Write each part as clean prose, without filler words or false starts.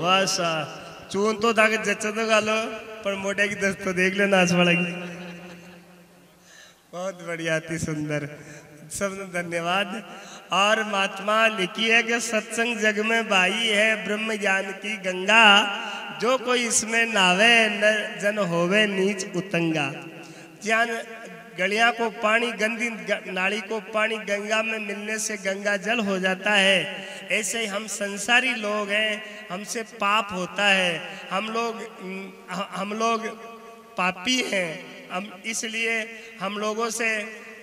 वाह सा चून तो था कि जच्चा तो गालो पर मोटे की दस्त तो देख लेना नाच वाला की। बहुत बढ़िया, अति सुंदर, सब धन्यवाद। और महात्मा लिखी है कि सत्संग जग में बाई है ब्रह्म ज्ञान की गंगा, जो कोई इसमें नावे न जन होवे नीच उतंगा। ज्ञान गलियां को पानी, गंदी नाली को पानी गंगा में मिलने से गंगा जल हो जाता है। ऐसे ही हम संसारी लोग हैं, हमसे पाप होता है, हम लोग पापी हैं। हम इसलिए हम लोगों से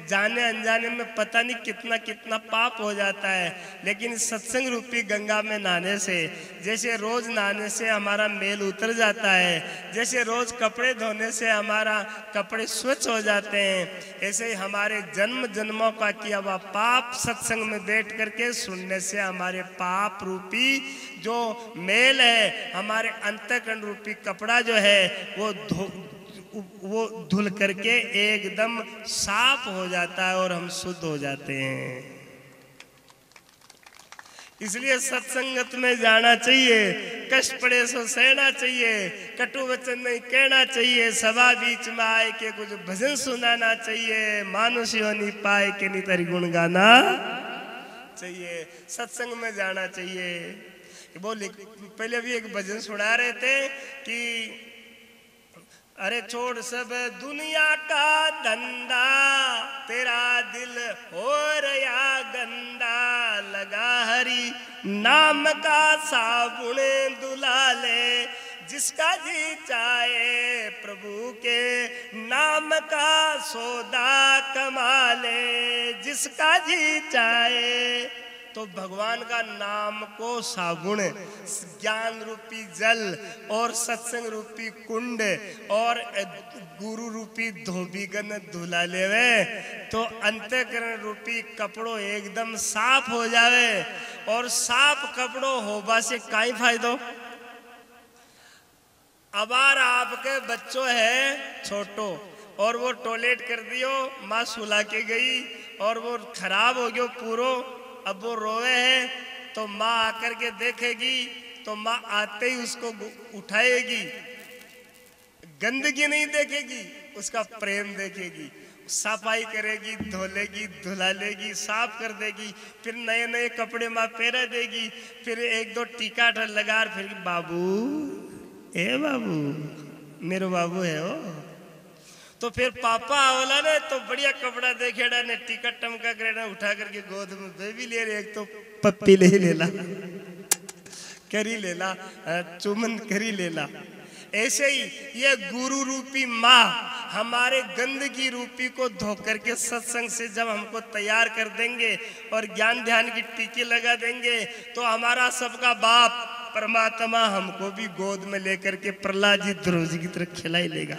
जाने अनजाने में पता नहीं कितना कितना पाप हो जाता है। लेकिन सत्संग रूपी गंगा में नहाने से, जैसे रोज नहाने से हमारा मेल उतर जाता है, जैसे रोज कपड़े धोने से हमारा कपड़े स्वच्छ हो जाते हैं, ऐसे ही हमारे जन्म जन्मों का किया हुआ पाप सत्संग में बैठ करके सुनने से हमारे पाप रूपी जो मेल है, हमारे अंतःकरण रूपी कपड़ा जो है वो धुल करके एकदम साफ हो जाता है और हम शुद्ध हो जाते हैं। इसलिए सत्संगत में जाना चाहिए, कष्ट पड़े सो सहना चाहिए, कटु वचन नहीं कहना चाहिए, सभा बीच में आए के कुछ भजन सुनाना चाहिए, मानुषियों नहीं पाए के नहीं तेरी गुण गाना चाहिए, सत्संग में जाना चाहिए। वो पहले भी एक भजन सुना रहे थे कि अरे छोड़ सब दुनिया का धंधा, तेरा दिल हो रहा गंदा, लगा हरि नाम का साबुन दुला ले, जिसका जी चाहे प्रभु के नाम का सौदा कमा ले, जिसका जी चाहे। तो भगवान का नाम को साबुन, ज्ञान रूपी जल और सत्संग रूपी कुंड और गुरु रूपी धोबीगन धुला लेवे तो अंतःकरण रूपी कपड़ों एकदम साफ हो जावे। और साफ कपड़ों होबा से काई फायदो। अबार आपके बच्चों है छोटो और वो टॉयलेट कर दियो, माँ सुला के गई और वो खराब हो गयो पूरो, अब वो रोवे है तो माँ आकर के देखेगी तो माँ आते ही उसको उठाएगी, गंदगी नहीं देखेगी, उसका प्रेम देखेगी, सफाई करेगी, धोलेगी, धुला लेगी, साफ कर देगी, फिर नए नए कपड़े माँ पहना देगी, फिर एक दो टीका लगा, फिर बाबू ए बाबू मेरो बाबू है वो। तो फिर पापा आवला ने तो बढ़िया कपड़ा देखेड़ा ने टिकट टमका करेड़ा उठा करके गोद में बेबी ले रहे, एक तो पप्पी ले लेला, करी लेला, चुमन करी लेला। ऐसे ही ये गुरु रूपी माँ हमारे गंदगी रूपी को धो करके सत्संग से जब हमको तैयार कर देंगे और ज्ञान ध्यान की टीके लगा देंगे तो हमारा सबका बाप परमात्मा हमको भी गोद में लेकर के प्रहलाद जी ध्रुव जी की तरह खिलाई लेगा।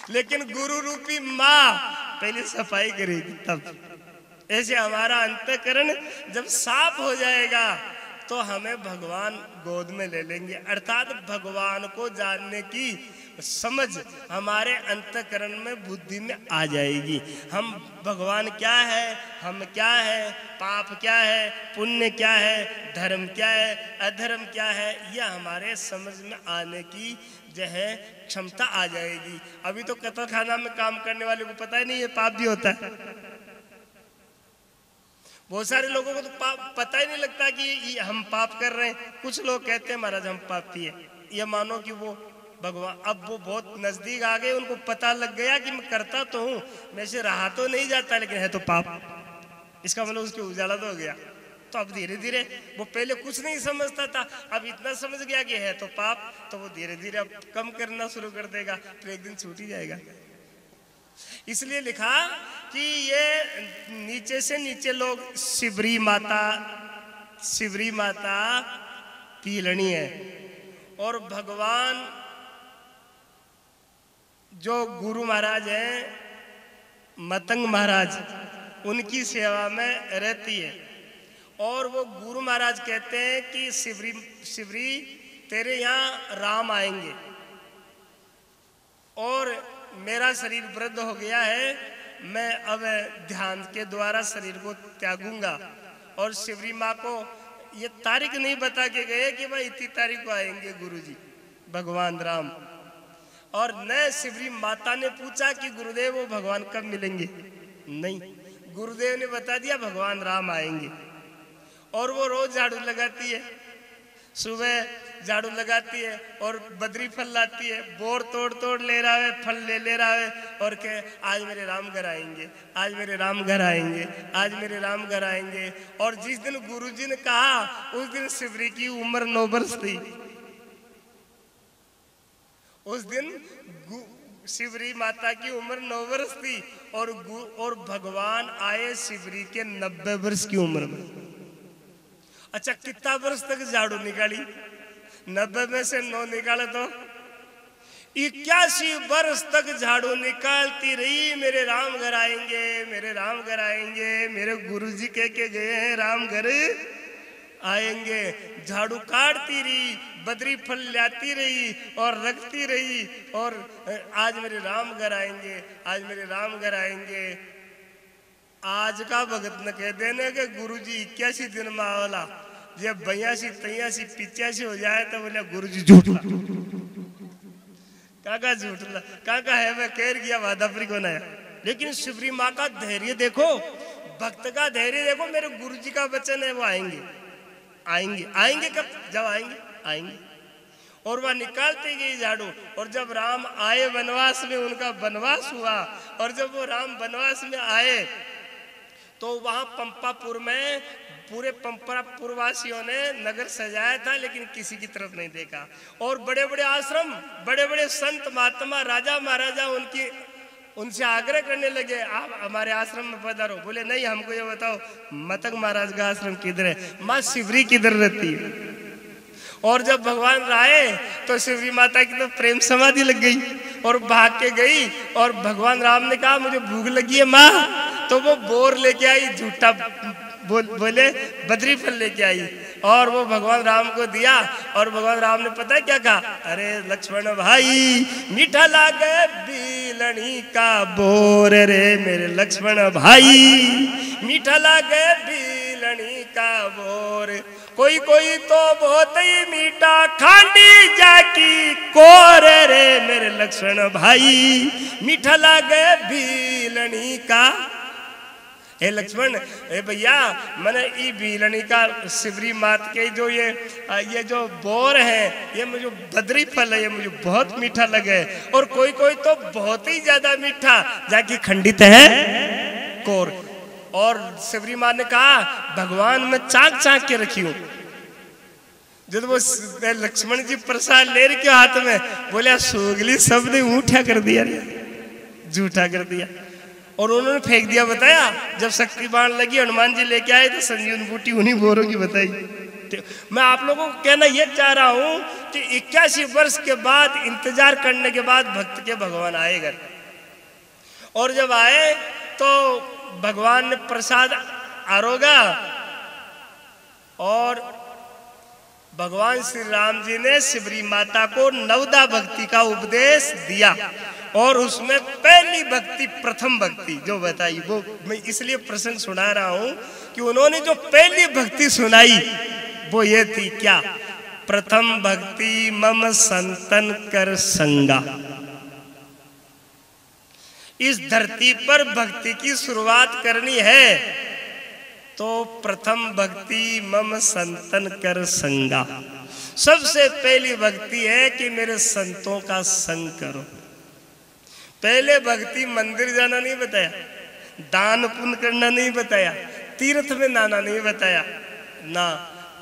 लेकिन गुरु रूपी माँ पहले सफाई करेगी तब। ऐसे हमारा अंतःकरण जब साफ हो जाएगा तो हमें भगवान गोद में ले लेंगे, अर्थात भगवान को जानने की समझ हमारे अंतःकरण में बुद्धि में आ जाएगी। हम भगवान क्या है, हम क्या है, पाप क्या है, पुण्य क्या है, धर्म क्या है, अधर्म क्या है, यह हमारे समझ में आने की जो है क्षमता आ जाएगी। अभी तो कत्ल खाना में काम करने वाले को पता ही नहीं है पाप भी होता है। बहुत सारे लोगों को तो पता ही नहीं लगता कि हम पाप कर रहे हैं। कुछ लोग कहते हैं महाराज हम पापी है, ये मानो कि वो भगवान, अब वो बहुत नजदीक आ गए, उनको पता लग गया कि मैं करता तो हूँ, मैं से रहा तो नहीं जाता लेकिन है तो पाप, इसका मतलब उसके उजाला तो हो गया। तो अब धीरे धीरे वो पहले कुछ नहीं समझता था, अब इतना समझ गया कि है तो पाप, तो वो धीरे धीरे अब कम करना शुरू कर देगा, तो एक दिन छूट ही जाएगा। इसलिए लिखा कि ये नीचे से नीचे लोग शिवरी माता पीलनी है और भगवान जो गुरु महाराज हैं मतंग महाराज उनकी सेवा में रहती है। और वो गुरु महाराज कहते हैं कि शिवरी तेरे यहाँ राम आएंगे और मेरा शरीर वृद्ध हो गया है, मैं अब ध्यान के द्वारा शरीर को त्यागूंगा। और शिवरी माँ को ये तारीख नहीं बता के गए कि भाई इतनी तारीख को आएंगे गुरुजी भगवान राम। और न शिवरी माता ने पूछा कि गुरुदेव वो भगवान कब मिलेंगे, नहीं, गुरुदेव ने बता दिया भगवान राम आएंगे। और वो रोज झाड़ू लगाती है, सुबह झाड़ू लगाती है और बद्री फल लाती है, बोर तोड़ तोड़ ले रहा है, फल ले रहा है और कहे आज मेरे राम घर आएंगे, आज मेरे राम घर आएंगे, आज मेरे राम घर आएंगे। और जिस दिन गुरुजी ने कहा उस दिन शिवरी की उम्र 9 वर्ष थी। उस दिन शिवरी माता की उम्र 9 वर्ष थी और भगवान आए शिवरी के 90 वर्ष की उम्र में। अच्छा, कितना वर्ष तक झाड़ू निकाली? 90 में से 9 निकाले तो 81 वर्ष तक झाड़ू निकालती रही। मेरे राम घर आएंगे, मेरे राम घर आएंगे, मेरे गुरुजी कह के गए हैं राम घर आएंगे। झाड़ू काटती रही, बद्री फल लाती रही और रखती रही और आज मेरे राम घर आएंगे, आज मेरे राम घर आएंगे। आज का भगत न कह देने के गुरुजी 81 दिन में आवला, जब 82, 83, 85 हो जाए तो बोले गुरुजी झूठ काका झूठ काका है मैं कह गया वादापुरी को नया। लेकिन शिवरी माँ का धैर्य देखो, भक्त का धैर्य देखो। मेरे गुरुजी का वचन है वो आएंगे आएंगे आएंगे। कब? जब आएंगे आएंगे। और वह निकालते गई झाड़ू। और जब राम आए वनवास में, उनका वनवास हुआ और जब वो राम वनवास में आए तो वहां पंपापुर में पूरे पंपापुर वासियों ने नगर सजाया था, लेकिन किसी की तरफ नहीं देखा। और बड़े बड़े आश्रम, बड़े बड़े संत महात्मा, राजा महाराजा उनसे आग्रह करने लगे आप हमारे आश्रम में पधारो। बोले नहीं, हमको ये बताओ मतंग महाराज का आश्रम किधर है, माँ शिवरी किधर रहती है। और जब भगवान आए तो शिवरी माता की तो प्रेम समाधि लग गई और भाग के गई। और भगवान राम ने कहा मुझे भूख लगी है माँ, तो वो बोर लेके आई, झूठा बोले बद्री फल लेके आई और वो भगवान राम को दिया। और भगवान राम ने पता है क्या कहा? अरे लक्ष्मण भाई, मीठा लागे बीलनी का बोर रे मेरे लक्ष्मण भाई, मीठा लागे बीलनी का बोर। कोई कोई तो बहुत ही मीठा खांडी जाकी कोर रे मेरे लक्ष्मण भाई, मीठा लागे बीलनी का। हे लक्ष्मण, हे भैया, मैंने ई बीलनी का शिवरी मात के जो ये जो बोर है, ये मुझे बद्री फल है, ये मुझे बहुत मीठा लगे। और कोई कोई तो बहुत ही ज्यादा मीठा जाके खंडित है कोर। और शिवरी माँ ने कहा भगवान मैं चाक चाक के रखी हूं। जब वो लक्ष्मण जी प्रसाद ले रहे के हाथ में, बोले सोगली सब ने ऊठा कर दिया, झूठा कर दिया और उन्होंने फेंक दिया। बताया जब शक्ति बाण लगी, हनुमान जी लेके आए तो संजीवन बूटी उन्हीं बोरों की बताई। मैं आप लोगों को कहना ये चाह रहा हूं कि 81 वर्ष के बाद इंतजार करने के बाद भक्त के भगवान आए घर। और जब आए तो भगवान ने प्रसाद आरोगा और भगवान श्री राम जी ने शिवरी माता को नवदा भक्ति का उपदेश दिया। और उसमें पहली भक्ति, प्रथम भक्ति जो बताई, वो मैं इसलिए प्रसंग सुना रहा हूं कि उन्होंने जो पहली भक्ति सुनाई वो ये थी क्या? प्रथम भक्ति मम संतन कर संगा। इस धरती पर भक्ति की शुरुआत करनी है तो प्रथम भक्ति मम संतन कर संगा। सबसे पहली भक्ति है कि मेरे संतों का संग करो। पहले भक्ति मंदिर जाना नहीं बताया, दान पुण्य करना नहीं बताया, तीर्थ में नहाना नहीं बताया, ना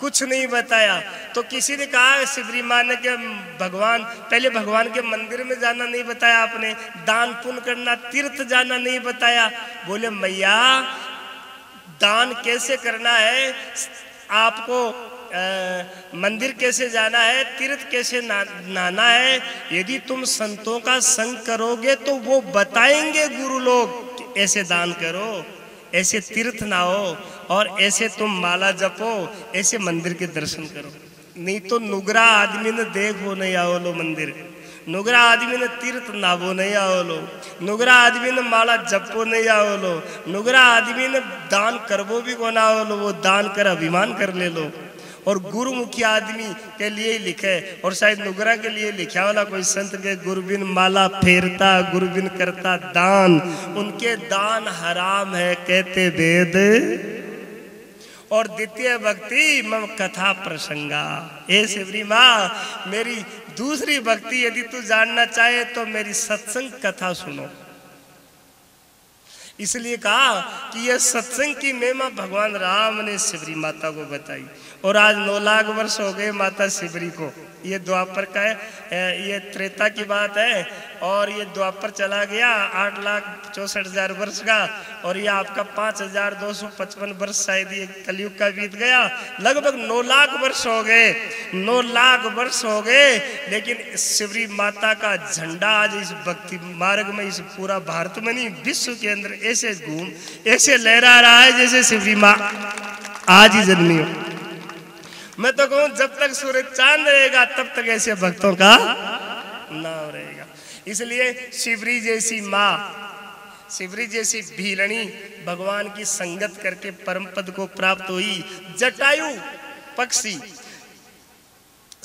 कुछ नहीं बताया। तो किसी ने कहा शिवरी माँ ने कि भगवान, पहले भगवान के मंदिर में जाना नहीं बताया आपने, दान पुण्य करना, तीर्थ जाना नहीं बताया। बोले मैया दान कैसे करना है, आपको मंदिर कैसे जाना है, तीर्थ कैसे नहाना है, यदि तुम संतों का संग करोगे तो वो बताएंगे गुरु लोग कि ऐसे दान करो, ऐसे तीर्थ नहाओ और ऐसे तुम माला जपो, ऐसे मंदिर के दर्शन करो। नहीं तो नुगरा आदमी ने देखो नहीं आओ लो मंदिर, नुगरा आदमी ने तीर्थ नावो नहीं आओ लो, नुगरा आदमी ने माला जपो नहीं आओ लो, नुगरा आदमी ने दान करवो भी को ना आओ लो, वो दान कर अभिमान कर ले लो। और गुरुमुखी आदमी के लिए ही लिखे, और शायद नुगरा के लिए लिखा वाला कोई संत के गुरुबिन माला फेरता गुरुबिन करता दान, उनके दान हराम है कहते वेद। और द्वितीय भक्ति मम कथा प्रसंगा, हे शिवरी माँ मेरी दूसरी भक्ति यदि तू जानना चाहे तो मेरी सत्संग कथा सुनो। इसलिए कहा कि यह सत्संग की महिमा भगवान राम ने शिवरी माता को बताई, और आज 9 लाख वर्ष हो गए माता शिवरी को। ये द्वापर का है, ये त्रेता की बात है, और ये द्वापर चला गया 8,64,000 वर्ष का, और ये आपका 5,255 वर्ष शायद ये कलयुग का बीत गया। लगभग 9 लाख वर्ष हो गए, 9 लाख वर्ष हो गए, लेकिन शिवरी माता का झंडा आज इस भक्ति मार्ग में, इस पूरा भारत में नहीं विश्व के अंदर ऐसे घूम ऐसे लहरा रहा है जैसे शिवरी माँ आज ही जन्मी हो। मैं तो कहूं जब तक सूरज चांद रहेगा तब तक ऐसे भक्तों का नाम रहेगा। इसलिए शिवरी जैसी माँ, शिवरी जैसी भीलनी भगवान की संगत करके परम पद को प्राप्त हुई। जटायु पक्षी,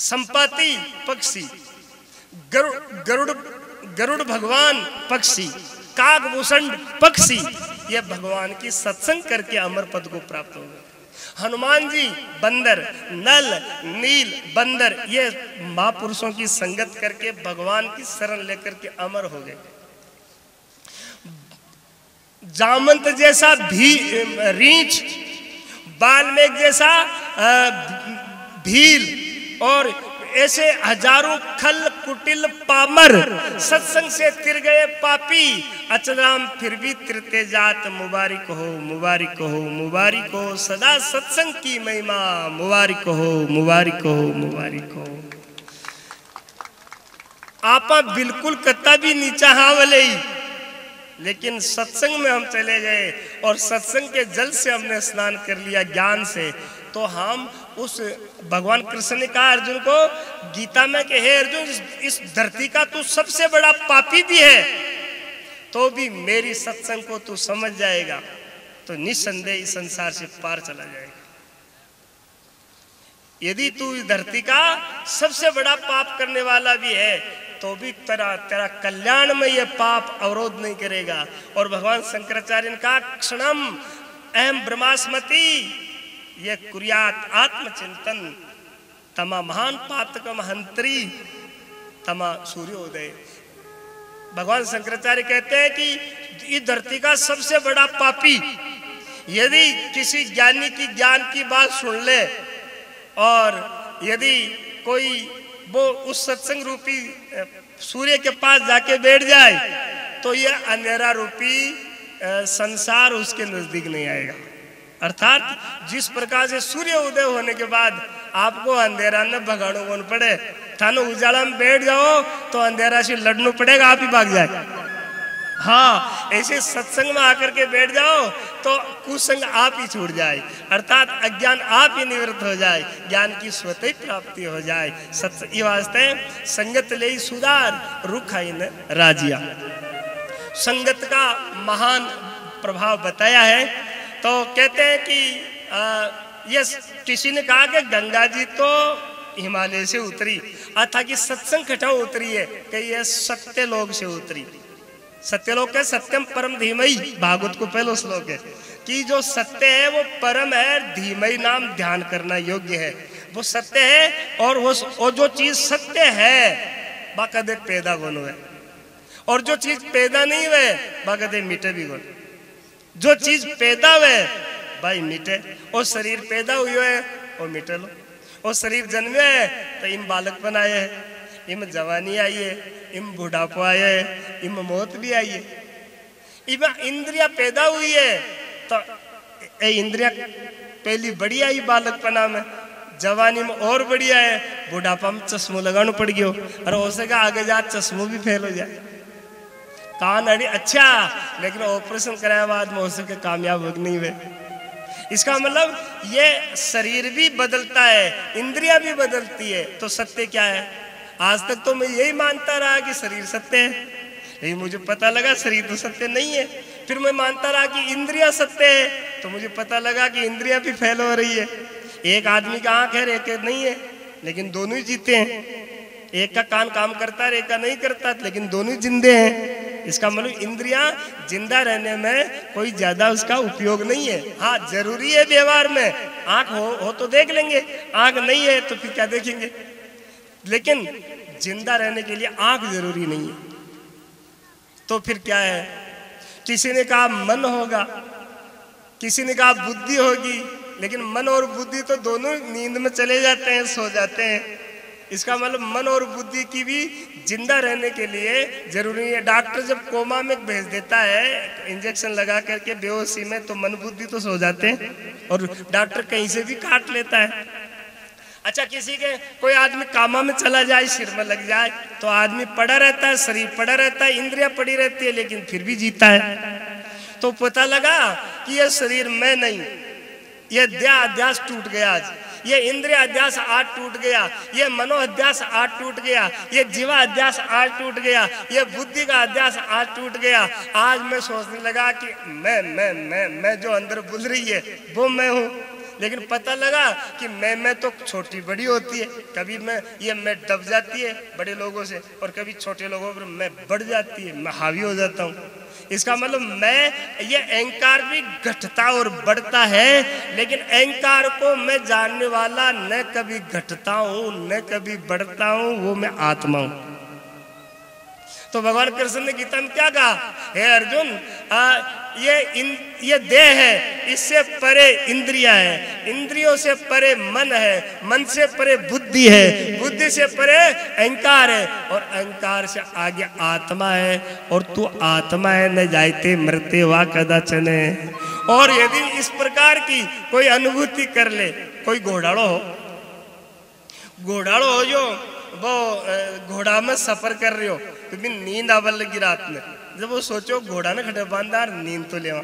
संपाति पक्षी, गरुड़ भगवान पक्षी, काकभूषण पक्षी, ये भगवान की सत्संग करके अमर पद को प्राप्त हो गए। हनुमान जी बंदर, नल नील बंदर, ये महापुरुषों की संगत करके भगवान की शरण लेकर के अमर हो गए। जामंत जैसा भी रीछ, बाल्मीक जैसा भील, और ऐसे हजारों खल कुटिल पामर सत्संग से तिर गए पापी, अचराम फिर भी तिरते जात। मुबारक हो मुबारक हो मुबारक हो, सदा सत्संग की महिमा, मुबारक हो मुबारक हो मुबारक हो। आपा बिल्कुल कत्ता भी नीचा हाँ वाले ही, लेकिन सत्संग में हम चले गए और सत्संग के जल से हमने स्नान कर लिया ज्ञान से, तो हम उस भगवान कृष्ण ने कहा अर्जुन को गीता में कि हे अर्जुन इस धरती का तू सबसे बड़ा पापी भी है, तो भी मेरी सत्संग को तू समझ जाएगा तो निस्संदेह इस संसार से पार चला जाएगा। यदि तू इस धरती का सबसे बड़ा पाप करने वाला भी है तो भी तेरा कल्याण में यह पाप अवरोध नहीं करेगा। और भगवान शंकराचार्य ने कहा क्षणम अहम ब्रह्मास्मति ये कुर्यात आत्मचिंतन तमा महान पातकम हंत्री तमा सूर्योदय। भगवान शंकराचार्य कहते हैं कि इस धरती का सबसे बड़ा पापी यदि किसी ज्ञानी की ज्ञान की बात सुन ले और यदि कोई वो उस सत्संग रूपी सूर्य के पास जाके बैठ जाए तो यह अंधेरा रूपी संसार उसके नजदीक नहीं आएगा। अर्थात जिस प्रकार से सूर्य उदय होने के बाद आपको अंधेरा न भगाड़ो कौन पड़े, थानो उजाला में बैठ जाओ तो अंधेरा से लड़ना पड़ेगा, आप ही भाग जाए। हाँ, ऐसे सत्संग में आकर के बैठ जाओ तो कुसंग आप ही छूट जाए, अर्थात अज्ञान आप ही निवृत्त हो जाए, ज्ञान की स्वतः प्राप्ति हो जाए। सत्संग वास्ते संगत ले सुधार रुखा न राजिया। संगत का महान प्रभाव बताया है। तो कहते हैं कि ये किसी ने कहा कि गंगा जी तो हिमालय से उतरी, अथा कि सत्संग खटाऊ उतरी है कि यह सत्य लोग से उतरी। सत्यलोक है सत्यम परम धीमई, भागवत को पहलो श्लोक है कि जो सत्य है वो परम है, धीमई नाम ध्यान करना योग्य है, वो सत्य है। और जो चीज सत्य है बाकदे पैदा बनो है, और जो चीज पैदा नहीं हुए बाकदे मिटे भी बनो। जो चीज पैदा हुए भाई मिटे, और शरीर पैदा हुई है वो मिटे लो। और शरीर जन्मे है तो इम बालक बनाए है, इम जवानी आई है, इम बुढ़ापा आया है, इम मौत भी आई है। इम इंद्रिया पैदा हुई है तो इंद्रिया पहली बढ़िया आई बालकपना में, जवानी में और बढ़िया है, बुढ़ापा में चश्मो लगाना पड़ गयो, और हो सका आगे जा चश्मो भी फेल हो जाए। कान अड़ी अच्छा, लेकिन ऑपरेशन कराया बाद में हो सके कामयाब हो नहीं हुए। इसका मतलब ये शरीर भी बदलता है, इंद्रियां भी बदलती है। तो सत्य क्या है? आज तक तो मैं यही मानता रहा कि शरीर सत्य है, लेकिन मुझे पता लगा शरीर तो सत्य नहीं है। फिर मैं मानता रहा कि इंद्रियां सत्य है, तो मुझे पता लगा कि इंद्रियां भी फेल हो रही है। एक आदमी का आंख है, एक का नहीं है, लेकिन दोनों ही जीते हैं। एक का कान काम करता है, एक का नहीं करता, लेकिन दोनों ही जिंदे हैं। इसका मतलब इंद्रियां जिंदा रहने में कोई ज्यादा उसका उपयोग नहीं है। हाँ, जरूरी है व्यवहार में। आंख हो तो देख लेंगे, आंख नहीं है तो फिर क्या देखेंगे। लेकिन जिंदा रहने के लिए आंख जरूरी नहीं है। तो फिर क्या है? किसी ने कहा मन होगा, किसी ने कहा बुद्धि होगी, लेकिन मन और बुद्धि तो दोनों नींद में चले जाते हैं, सो जाते हैं। इसका मतलब मन और बुद्धि की भी जिंदा रहने के लिए जरूरी है। डॉक्टर जब कोमा में भेज देता है इंजेक्शन लगा करके बेहोशी में, तो मन बुद्धि तो सो जाते हैं और डॉक्टर कहीं से भी काट लेता है। अच्छा, किसी के कोई आदमी कामा में चला जाए, सिर में लग जाए, तो आदमी पड़ा रहता है, शरीर पड़ा रहता है, इंद्रियां पड़ी रहती है, लेकिन फिर भी जीता है। तो पता लगा कि ये शरीर मैं नहीं, ये देह अध्यास टूट गया, आज ये इंद्रिय अध्यास आज टूट गया, ये मनो अध्यास आज टूट गया, ये जीवा अध्यास आज टूट गया, ये बुद्धि का अध्यास आज टूट गया। आज मैं सोचने लगा कि मैं जो अंदर बुल रही है वो मैं हूँ। लेकिन पता लगा कि मैं तो छोटी बड़ी होती है। कभी मैं दब जाती है बड़े लोगों से, और कभी छोटे लोगों पर मैं बढ़ जाती है, मैं हावी हो जाता हूँ। इसका मतलब ये अहंकार भी घटता और बढ़ता है, लेकिन अहंकार को मैं जानने वाला न कभी घटता हूं न कभी बढ़ता हूं, वो मैं आत्मा हूं। तो भगवान कृष्ण ने गीता में क्या कहा? हे अर्जुन, ये देह है, इससे परे इंद्रियां है, इंद्रियों से परे मन है, मन से परे बुद्धि है, बुद्धि से परे अहंकार है, और अहंकार से आगे आत्मा है। और तू आत्मा है, न जायते मरते वा कदाचन है। और यदि इस प्रकार की कोई अनुभूति कर ले, कोई घोड़ाड़ो हो जो वो घोड़ा में सफर कर रहे हो, तो भी नींद आवर लगी रात में, जब वो सोचो घोड़ा ने खड़े बांधार नींद तो लेवा,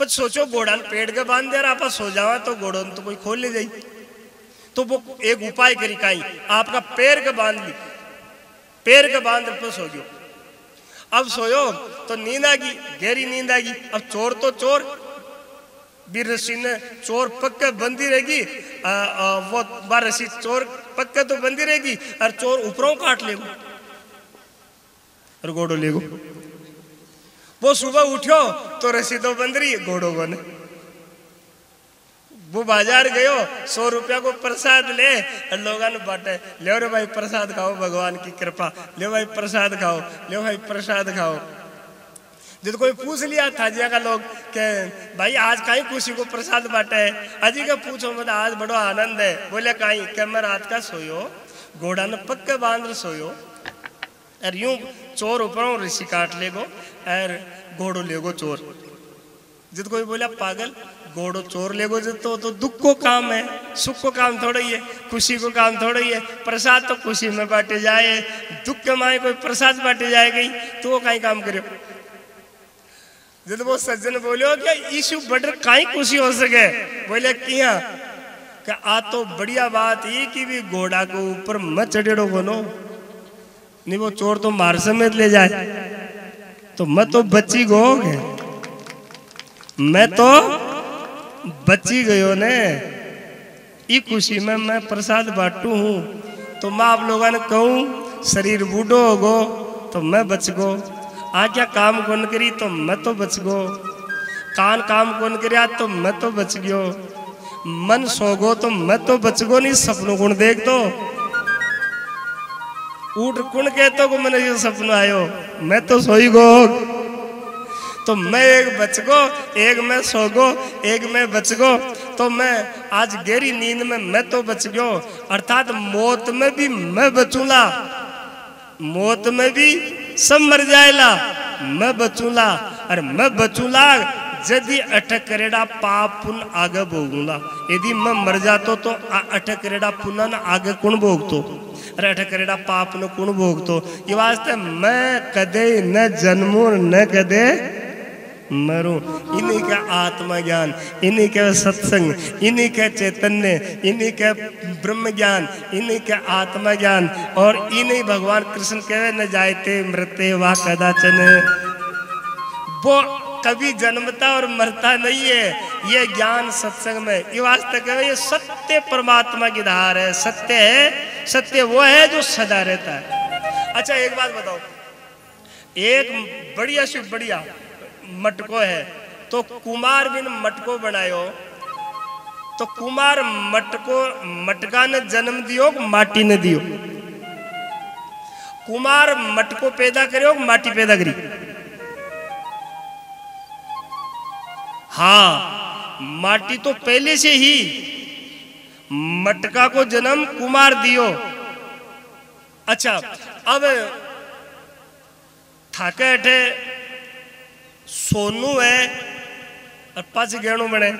पर सोचो घोड़ा ने पेड़ के बांध दे आप सो जावा, तो घोड़ो तो कोई खोल ले जाई। तो वो एक उपाय करी, काई आपका पैर के बांध ली, पैर के बांध पर सो गयो। अब सोयो तो नींद आ गई, गहरी नींद आ गई। अब चोर तो चोर, बीर रस्सी ने चोर पक्के बंदी रहेगी, वो बार रस्सी चोर पक्के तो बंदी रहेगी, और चोर ऊपरों काट लेगो और घोड़ो लेगो। वो सुबह उठो तो रस्सी तो बंद रही है, घोड़ो को ने। वो बाजार गयो, 100 रुपया को प्रसाद ले, और लोगों ने बांटे, ले रे भाई प्रसाद खाओ, भगवान की कृपा, ले भाई प्रसाद खाओ, ले भाई प्रसाद खाओ। जब कोई पूछ लिया था जिया का लोग के भाई आज कहीं खुशी को प्रसाद बांटे है, अजी का पूछो मतलब आज बड़ो आनंद है। बोले कहीं क्या मैं रात का सोयो, घोड़ा ने पक्के बांध सोयो, और यूं चोर ऊपरों ऋषि काट लेगो और घोड़ो लेगो चोर। जिद कोई बोला पागल, घोड़ो चोर लेगो तो दुख को काम है, सुख को काम थोड़ा ही है, खुशी को काम थोड़ा ही है। प्रसाद तो खुशी में बांटे जाए, दुख के माए कोई प्रसाद बांटे जाए गई तो वो कहीं काम करे। जब वो सज्जन बोलो क्या ईशु बड़े कहीं खुशी हो सके, बोले किया क्या आ तो बढ़िया बात ही कि भी घोड़ा को ऊपर मत चढ़ेड़ो बनो, नहीं वो चोर तो मार समेत ले जाए, तो मैं तो बची गयोगे, मैं तो बची गयो ने। ई खुशी में मैं प्रसाद बांटू हूँ, तो मैं आप लोगों ने कहूँ शरीर बूढ़ो होगो तो मैं बच गो, आज्ञा काम कौन करी तो मैं तो बच गो, कान काम कौन करिया तो मैं तो बच गयो, मन सोगो तो मैं तो बच गो, नहीं सपनों कौन देख तो उठ कौन कहतो को मैंने ये सपना आयो, मैं तो सोई गो। तो मैं एक बच गो, एक मैं सो गो, एक मैं बच गो, तो मैं आज गहरी नींद में मैं तो बच गयो। अर्थात मौत में भी मैं बचूंगा, मौत में भी सब मर जाएला, मैं बचूंगा, और मैं बचूंगा यदि अटक करेड़ा पाप पुण्य आगे भोगूंगा। यदि मैं मर जातो तो अटक करेड़ा पुण्य न आगे कौन भोगतो, अरे अटक करेड़ा पाप न कौन भोगतो। ये वास्ते मैं कदे न जन्मू न कदे मरूं। इन्हीं का आत्मा ज्ञान, इन्हीं का सत्संग, इन्हीं का चैतन्य, इन्हीं का ब्रह्म ज्ञान, इन्हीं का आत्मा ज्ञान, और इन्हीं भगवान कृष्ण कहे न जायते मृत्य वा कदाचन। वो कभी जन्मता और मरता नहीं है। ये ज्ञान सत्संग में ये वास्तव है, ये सत्य परमात्मा की धार है। सत्य है, सत्य वो है जो सदा रहता है। अच्छा एक बात बताओ, एक बढ़िया से बढ़िया मटको है, तो कुमार बिन मटको बनायो, तो कुमार मटका ने जन्म दियो माटी ने दियो? कुमार मटको पैदा करो माटी पैदा करी? हाँ, माटी तो पहले से ही, मटका को जन्म कुमार दियो। अच्छा अब थाके अठे सोनू है और 5 गहणों बने,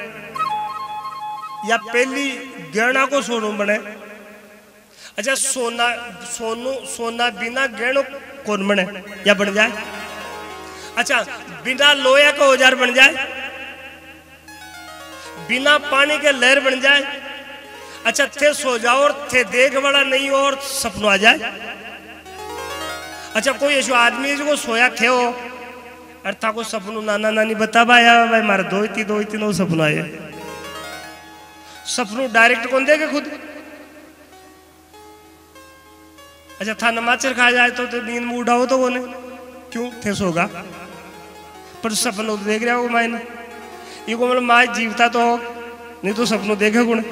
या पहली गहना को सोनू बने? अच्छा सोना बिना गहणों कौन बने या बन जाए? अच्छा बिना लोहे का औजार बन जाए? बिना पानी के लहर बन जाए? अच्छा थे सो जाओ और थे देख बड़ा नहीं हो और सपनों आ जाए? अच्छा कोई ऐसा आदमी है जो सोया थे हो और था को सपनों नाना नानी बता पाया भाई मारे दो ही नो सपना आए? सपनों डायरेक्ट कौन देखे खुद? अच्छा था नमाचर खा जाए तो नींद में उठाओ तो वो नहीं, क्यों थे सोगा? पर सपनों तो देख रहा हो मायने, ये को मतलब माँ जीवता तो हो नहीं तो सपनों देखे कौन?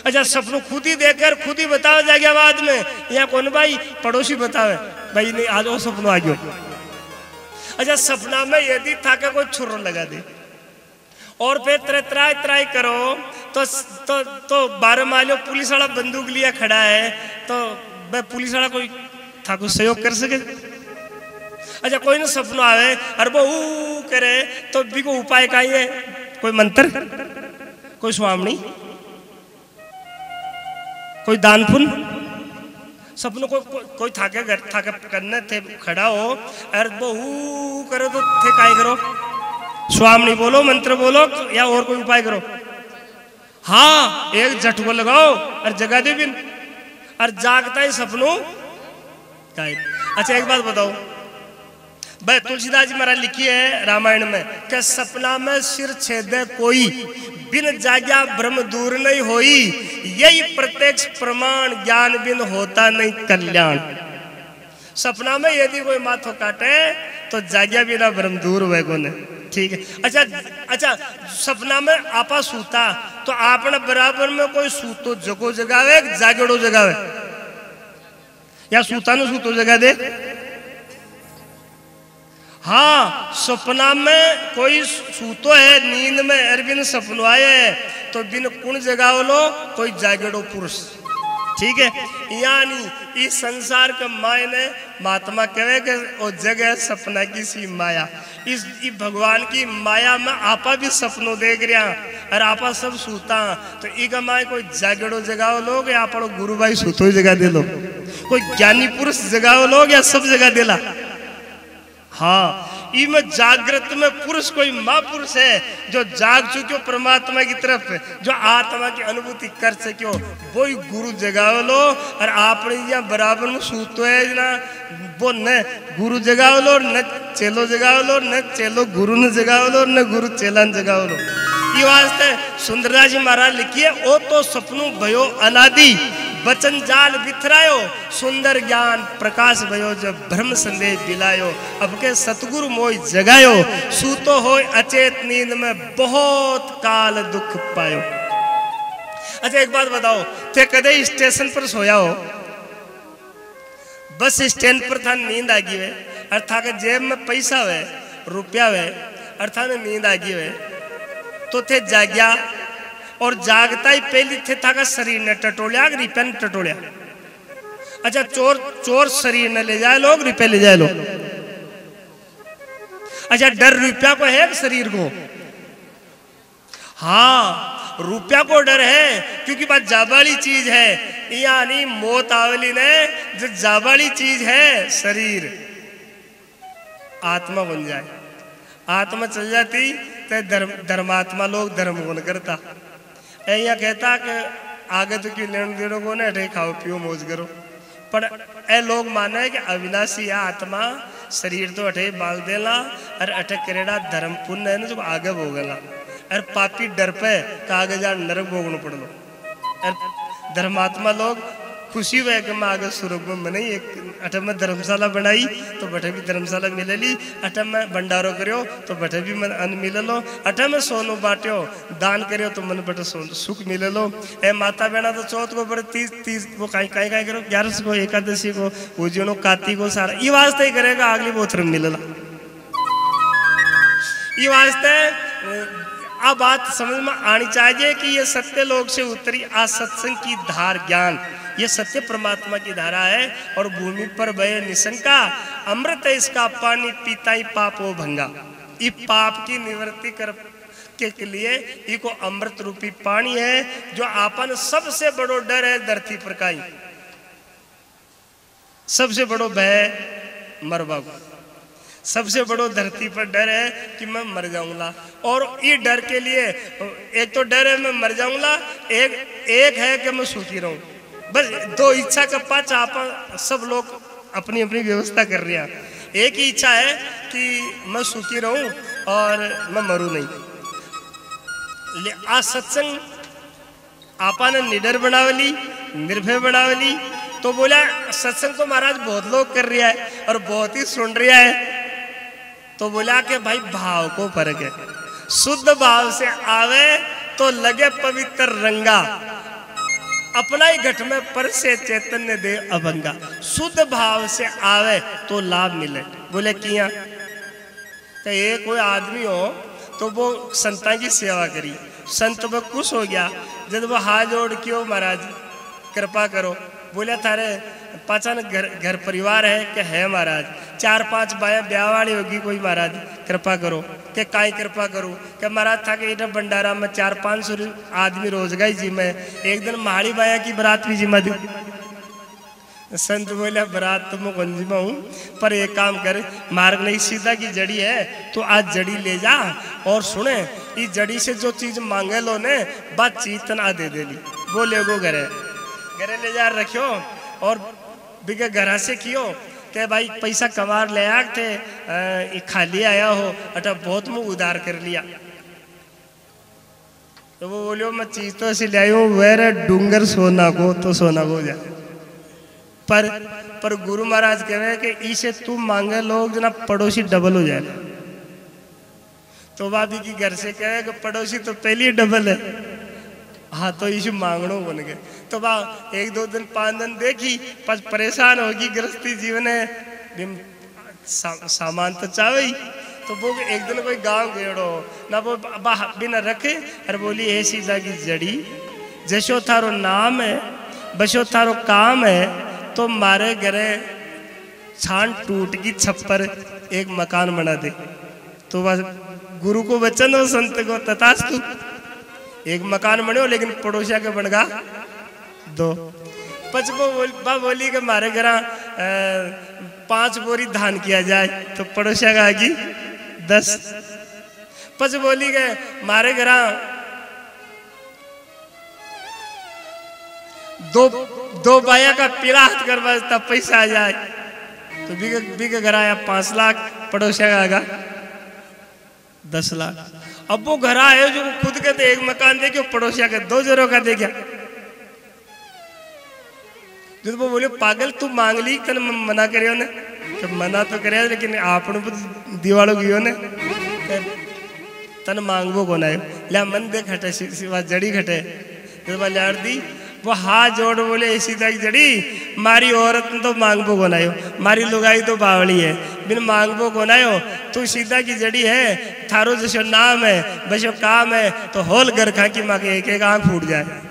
अच्छा सपनों खुद ही देखकर खुद ही बताओ जाएगा बाद में, यहाँ कौन भाई पड़ोसी बतावे भाई नहीं आज वो सपनों आ गयो। अच्छा सपना में यदि था के कोई छुर्रो लगा दे और फिर त्राई करो तो 12 मालियों पुलिस वाला बंदूक लिया खड़ा है, तो वह पुलिस वाला कोई था को सहयोग कर सके? अच्छा कोई ना सपना आवे और वो करे तो भी को उपाय का है? कोई मंत्र, कोई स्वामी, कोई दान पुण्य? सपनों कोई थाके करने थे खड़ा हो और वो करो तो थे काय करो? स्वामी बोलो, मंत्र बोलो या और कोई उपाय करो? हाँ एक झटको लगाओ और जगा दे बिन और जागता ही सपनों गायब। अच्छा एक बात बताओ, भाई तुलसीदास जी महाराज लिखी है रामायण में कि सपना में सिर छेदे कोई, बिन जाग्या ब्रह्म दूर नहीं होई, यही प्रत्यक्ष प्रमाण ज्ञान बिन होता नहीं कल्याण। सपना में यदि कोई माथो काटे तो जाग्या बिना ब्रह्म दूर हुए कोने, ठीक है? अच्छा सपना में आपा सूता तो आपने बराबर में कोई सूतो जगो जगावे जागेड़ो जगावे या सूता ने सूतो जगा दे? हाँ सपना में कोई सूतो है नींद में अरबिन सपनो आए तो बिन कुण जगाओ लो कोई जागेड़ो पुरुष, ठीक है? यानी इस संसार के मायने महात्मा कहे कि वो जगह सपना की सी माया, इस भगवान की माया में आपा भी सपनों देख रहा और आपा सब सूता, तो इका माए कोई जागेड़ो जगाओ लोग या आप गुरु भाई सूतो ही जगा दे लो, कोई ज्ञानी पुरुष जगाओ लोग या सब जगा देला? हाँ इमे जागृत में पुरुष कोई महापुरुष है जो जाग चुके परमात्मा की तरफ, जो आत्मा की अनुभूति कर सको, वो ही गुरु जगाओ लो और आपने यहाँ बराबर में सूतो है ना, वो न गुरु जगाओ लो न चेलो जगाओ लो, न चेलो गुरु न जगाओ लो, न गुरु चेला जगाओ लो। ये वास्ते सुंदरदास जी महाराज लिखिए, ओ तो सपनों भयो अनादि बचन जाल बिथरायो, सुंदर ज्ञान प्रकाश भयो जब ब्रह्म संदेश दिलायो, अब के सतगुरु मोय जगायो, सूतो हो अचेत नींद में बहुत काल दुख पायो। अच्छा एक बात बताओ, थे कदे स्टेशन पर सोया हो, बस स्टैंड पर था नींद आ गई है और था के जेब में पैसा है रुपया है और था नींद आ गई है तो थे जाग्या और जागता ही पहली थे था का शरीर ने टटोलिया रिपन टटोलिया। अच्छा चोर शरीर ने ले जाए लोग रुपये ले जाए लोग। अच्छा डर रुपया को है शरीर को? हाँ रुपया को डर है क्योंकि बात जाबाली चीज है, यानी मौत आवली ने जो जाबाली चीज है शरीर, आत्मा बन जाए, आत्मा चल जाती तो धर्मात्मा लोग धर्म गुण करता। यहाँ कहता कि आगे तो क्यों लेन देनो को ना, खाओ पियो मौज करो, पर ए लोग माने कि अविनाशी आत्मा शरीर तो अठे बाल देला और अठे करेड़ा धर्म पुण्य है ना जो आगे भोगला और पापी डर पे कागज जा नरक भोगना पड़लो और धर्मात्मा लोग खुशी हुए कि मैं आगे स्वर्ग में मनाई एक अठे में धर्मशाला बनाई तो बठे भी धर्मशाला मिले ली अठे में भंडारो करियो तो बठे भी मन अन्न मिले लो अठे में सोनो बांटियो दान करियो तो मन बटे सुख मिले लो ए माता बहना तो चौथ को बड़े 30 वो कहीं करो 11 को एकादशी को उज्जैनो कार्तिक को सारा ये वास्ते ही करेगा अगली बोथर मिलेला ये वास्ते अब बात समझ में आनी चाहिए कि ये सत्य लोक से उतरी आ सत्संग की धार ज्ञान ये सत्य परमात्मा की धारा है और भूमि पर बहे निशंका अमृत है इसका पानी पीता ही पाप हो भंगा ये पाप की निवृत्ति कर के लिए ये को अमृत रूपी पानी है जो आपन सबसे बड़ो डर है धरती पर का सबसे बड़ो भय मरवा सबसे बड़ो धरती पर डर है कि मैं मर जाऊंगा और ये डर के लिए एक तो डर है मैं मर जाऊंगा एक है कि मैं सुखी रहूं बस दो इच्छा का पाच आप सब लोग अपनी अपनी व्यवस्था कर रहे हैं एक ही इच्छा है कि मैं सुखी रहूं और मैं मरूं नहीं आ सत्संग आपा ने निडर बनावली निर्भय बनावली तो बोला सत्संग तो महाराज बहुत लोग कर रहा है और बहुत ही सुन रहा है तो बोला कि भाई भाव को फर्क है शुद्ध भाव से आवे तो लगे पवित्र रंगा अपना ही घट में पर से चैतन्य दे अभंगा शुद्ध भाव से आवे तो लाभ मिले बोले किया तो ये कोई आदमी हो तो वो संतां की सेवा करी संत वो खुश हो गया जब वो हाथ जोड़ क्यों महाराज कृपा करो बोले थारे पाचन घर परिवार है कि है महाराज 4-5 बाया ब्याह वाली होगी कोई महाराज कृपा करो के काई कृपा करूँ कि महाराज था कि इधर भंडारा में 400-500 आदमी रोज गई जी मैं एक दिन महाड़ी बाया की बरात भी जिम्मा दी संत बोले बरात तो मैं कौन जिम्मा हूँ पर एक काम कर मार्ग नहीं सीधा की जड़ी है तो आज जड़ी ले जा और सुने इस जड़ी से जो चीज मांगे लो ने बात चीतना दे देली बोले गो घरे ले जा रखियो और बिगे घरा से कियो के भाई पैसा कमार ले आग थे खाली आया हो अटा बहुत मुँह उधार कर लिया तो वो बोलियो मैं चीज तो ऐसी ले आई हूँ वेरे डूंगर सोना को तो सोना को जाए पर गुरु महाराज कहे कि इसे तू मांगे लोग जना पड़ोसी डबल हो जाए तो भाभी की घर से कहे कि पड़ोसी तो पहले ही डबल है हाँ तो इसे मांगनो बन गए तो बा 1-2 दिन 5 दिन देखी पर परेशान होगी गृहस्थी जीवन है सामान तो चाहे तो वो एक दिन कोई गांव गेड़ो ना वो बिना रखे अरे बोली है सीधा की जड़ी जैसो थारो नाम है बसो थारो काम है तो मारे घरे छान टूट की छप्पर एक मकान बना दे तो बस गुरु को वचन हो संत को तथास्तु एक मकान बने लेकिन पड़ोसिया के बन गा 2 पचपो बोली के मारे घर 5 बोरी धान किया जाए तो पड़ोसिया का आगी 10 पच बोली के मारे घर 2 बाया का पीड़ा हाथ करवा तब पैसा आ जाए तो बीघे घर आया 5 लाख पड़ोसिया का आगा 10 लाख अब वो घर आए जो खुद के थे एक मकान देखे पड़ोसिया के 2 जोरों का देखा जो वो बोले पागल तू मांग ली तन मना करियो ने कि मना तो करे लेकिन आपन दीवालों गियो ने तन मांगबो को ना ले मन देख हटे सिवा जड़ी घटे जब लाड़ दी वो हाथ जोड़ बोले ऐसी तक जड़ी मारी औरत तो मांगबो को नायो मारी लुगाई तो बावली है बिन मांगबो को नायो तू सीधा की जड़ी है थारो जैसे नाम है बसो काम है तो होल घर खा की माँ के एक आंख फूट जाए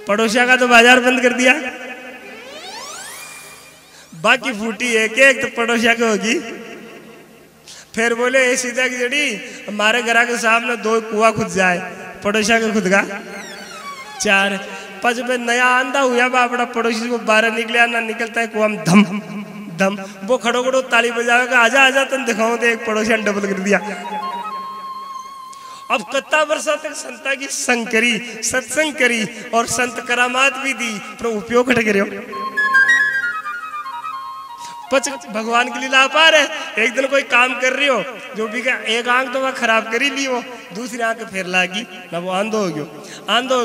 पड़ोसिया का तो बाजार बंद कर दिया बाकी फूटी एक तो पड़ोसिया की होगी फिर बोले ये सीधा की जड़ी हमारे घर के सामने 2 कुआ खुद जाए पड़ोसिया के खुद का 4 5 में नया आंधा हुआ बापड़ा पड़ोसी को बाहर निकले ना निकलता है कुआ में धम धम वो खड़ो खड़ो ताली बजाएगा आजा आजा तन दिखाओ दे एक पड़ोसिया ने डबल कर दिया अब कत्ता वर्षा तक संता की संग करी सत्संग करी और संत करामात भी दी पर उपयोग खट करो पच भगवान की लीला अपार है। एक दिन कोई काम कर रही हो, जो भी एक आंख तो वह खराब कर ही ली हो, दूसरी आंख फिर लागी ना, वो आंधो हो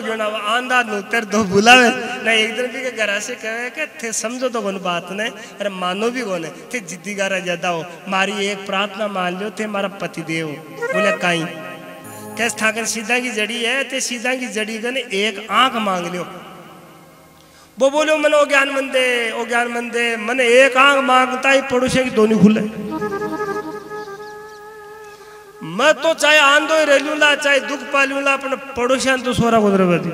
गयो ना, वो आंधा नूतर दो बुलावे ना। एक दिन भी घर से कहे कि थे समझो तो कौन बात ने, अरे मानो भी कौन है थे, जिद्दी गारा ज्यादा हो, मारी एक प्रार्थना मान लो थे मारा पति देव। बोले काई कैस ठाकर सीधा की जड़ी है, ते सीधा की जड़ी का एक आंख मांग लियो। वो बोलो मन ओ ज्ञान मंदे मने एक आंख मांगता ही पड़ोसी की दोनों खुले। मैं तो चाहे आंधो ही रेलूला, चाहे दुख पालूला, अपने पड़ोसियां तो सोरा गुजर दी।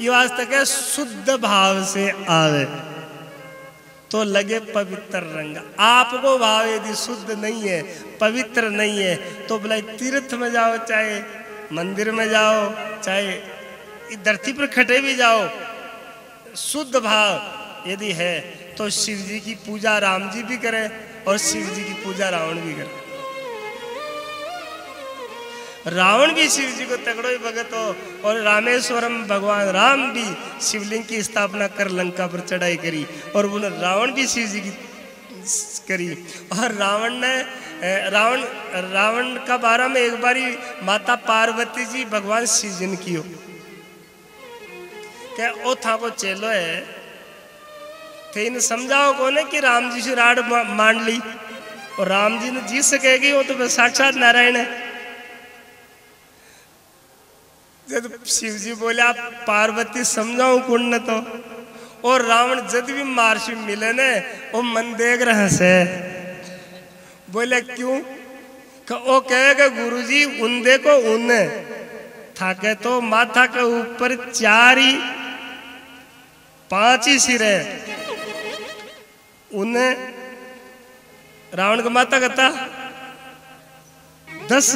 ये वास्तव है शुद्ध भाव से आवे तो लगे पवित्र रंग। आपको भाव यदि शुद्ध नहीं है, पवित्र नहीं है, तो भला तीर्थ में जाओ, चाहे मंदिर में जाओ, चाहे धरती पर खटे भी जाओ, शुद्ध भाव यदि है तो शिव जी की पूजा राम जी भी करें और शिव जी की पूजा रावण भी करे। रावण भी शिव जी को तगड़ो ही भगत हो, और रामेश्वरम भगवान राम भी शिवलिंग की स्थापना कर लंका पर चढ़ाई करी, और उन्होंने रावण भी शिव जी की करी। और रावण का बारे में एक बारी माता पार्वती जी भगवान शिव जी ने की हो क्या ओ था को चेलो है थे इन समझाओ कोने कि राम जी से राड मान ली, और राम जी ने जी सकेगी, वो तो साक्षात नारायण है। जब शिव जी बोले आप पार्वती समझाओ कुंड तो, और रावण जब भी मार्शी मिले ने वो मन देख रहे से। बोले क्यों? वो कहेगा गुरुजी उन देखो उन थाके तो माथा के ऊपर 4 ही 5 ही सिर है, उन्हें रावण का माता कहता 10।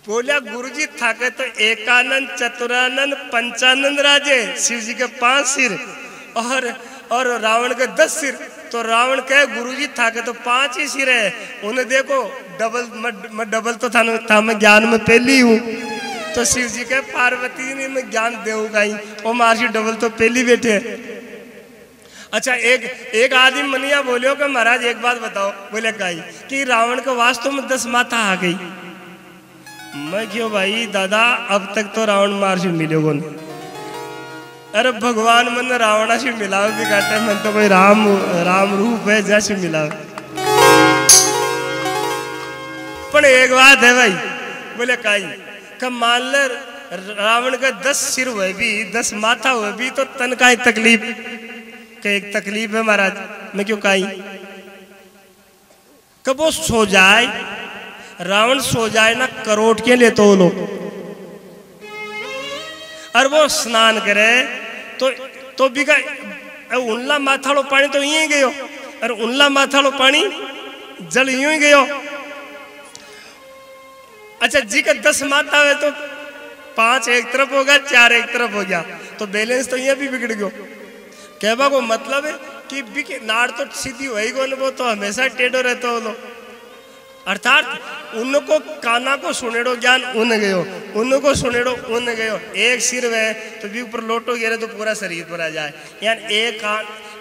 बोलिया गुरुजी थाके तो एकानंद चतुरानंद पंचानंद राजे, शिव जी के 5 सिर और रावण के 10 सिर। तो रावण कहे गुरुजी थाके तो 5 ही सिर है, उन्हें देखो डबल तो था मैं ज्ञान में पहली हूँ। तो शिव जी के पार्वती ने मैं ज्ञान देऊंगा ही, वो महर्षि डबल तो पहली बैठे। अच्छा एक आदमी मनिया बोलियो कि महाराज एक बात बताओ। बोले काई कि रावण के वास्तव में 10 माथा आ गई। मैं क्यों भाई दादा, अब तक तो रावण महर्षि मिले को नहीं। अरे भगवान मन रावणा से मिलाओ भी काटे, मन तो कोई राम रूप है जैसे मिलाओ। पर एक बात है भाई, बोले काई कब मान ले रावण का 10 सिर हुए भी 10 माथा हुए भी तो तन का एक तकलीफ के एक तकलीफ है महाराज। मैं क्यों काई कब वो सो जाए, रावण सो जाए ना करोट के लिए तो लो, और वो स्नान करे तो भी का उनला माथाड़ो पानी तो यही गयो, और उनला माथाड़ो पानी जल यूं ही गयो। अच्छा जी का 10 माथा है तो 5 एक तरफ होगा, 4 एक तरफ हो गया, तो बैलेंस तो यहाँ भी बिगड़ गयो। कहवा को मतलब है कि नाड़ तो सीधी वही को, वो तो हमेशा टेढ़ो रहते हो लो। अर्थात उनको काना को सुनेड़ो ज्ञान उन गयो, उनको सुनेड़ो उन गयो। एक सिर वह तो भी ऊपर लोटो गिरे तो पूरा शरीर पर आ जाए। यानी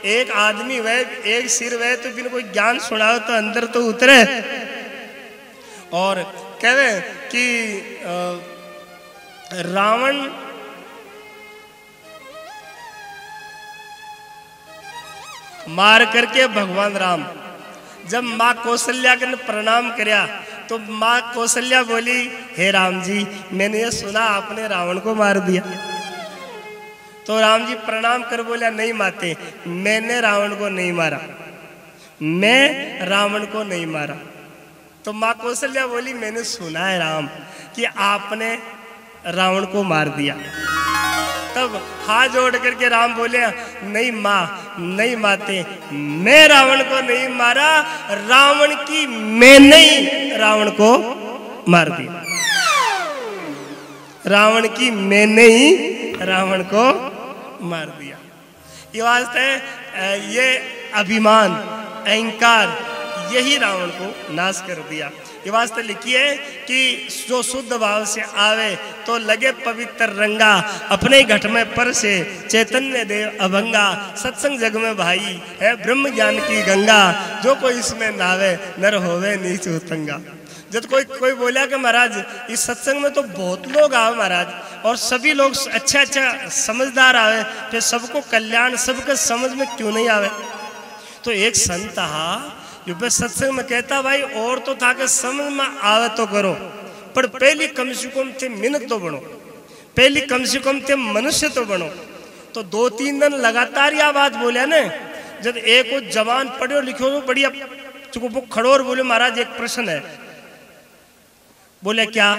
एक आदमी वह एक सिर वह तो बिन कोई ज्ञान सुनाओ तो अंदर तो उतरे। और कहे कि रावण मार करके भगवान राम जब माँ कौशल्या ने प्रणाम करया तो माँ कौशल्या बोली हे राम जी मैंने ये सुना आपने रावण को मार दिया। तो राम जी प्रणाम कर बोला नहीं माते, मैंने रावण को नहीं मारा, मैं रावण को नहीं मारा। तो माँ कौशल्या बोली मैंने सुना है राम कि आपने रावण को मार दिया। तब हाथ जोड़ करके राम बोले नहीं माँ नहीं माते, मैं रावण को नहीं मारा, रावण की मैंने ही रावण को मार दिया। रावण की मैंने ही रावण को मार दिया। ये वास्ते ये अभिमान अहंकार यही रावण को नाश कर दिया। ये वास्ते लिखी है कि जो शुद्ध भाव से आवे तो लगे पवित्र रंगा, अपने घट में पर से चैतन्य देव अभंगा, सत्संग जग में भाई है ब्रह्म ज्ञान की गंगा, जो कोई इसमें नावे नर होवे नीच उतंगा। जब कोई बोला कि महाराज इस सत्संग में तो बहुत लोग आवे महाराज, और सभी लोग अच्छा समझदार आवे, फिर सबको कल्याण सबके समझ में क्यों नहीं आवे? तो एक संत हा जो सत्संग में कहता भाई और तो था कि समझ में आवे तो करो, पर पहली कम से कम थे मिनट तो बनो, पहली कम से कम थे मनुष्य तो बनो। तो 2-3 दिन लगातार यह बात बोलिया ने, जब एक वो जवान पढ़ो लिखो तो बढ़िया चुको खड़ो और बोले महाराज एक प्रश्न है। बोले क्या?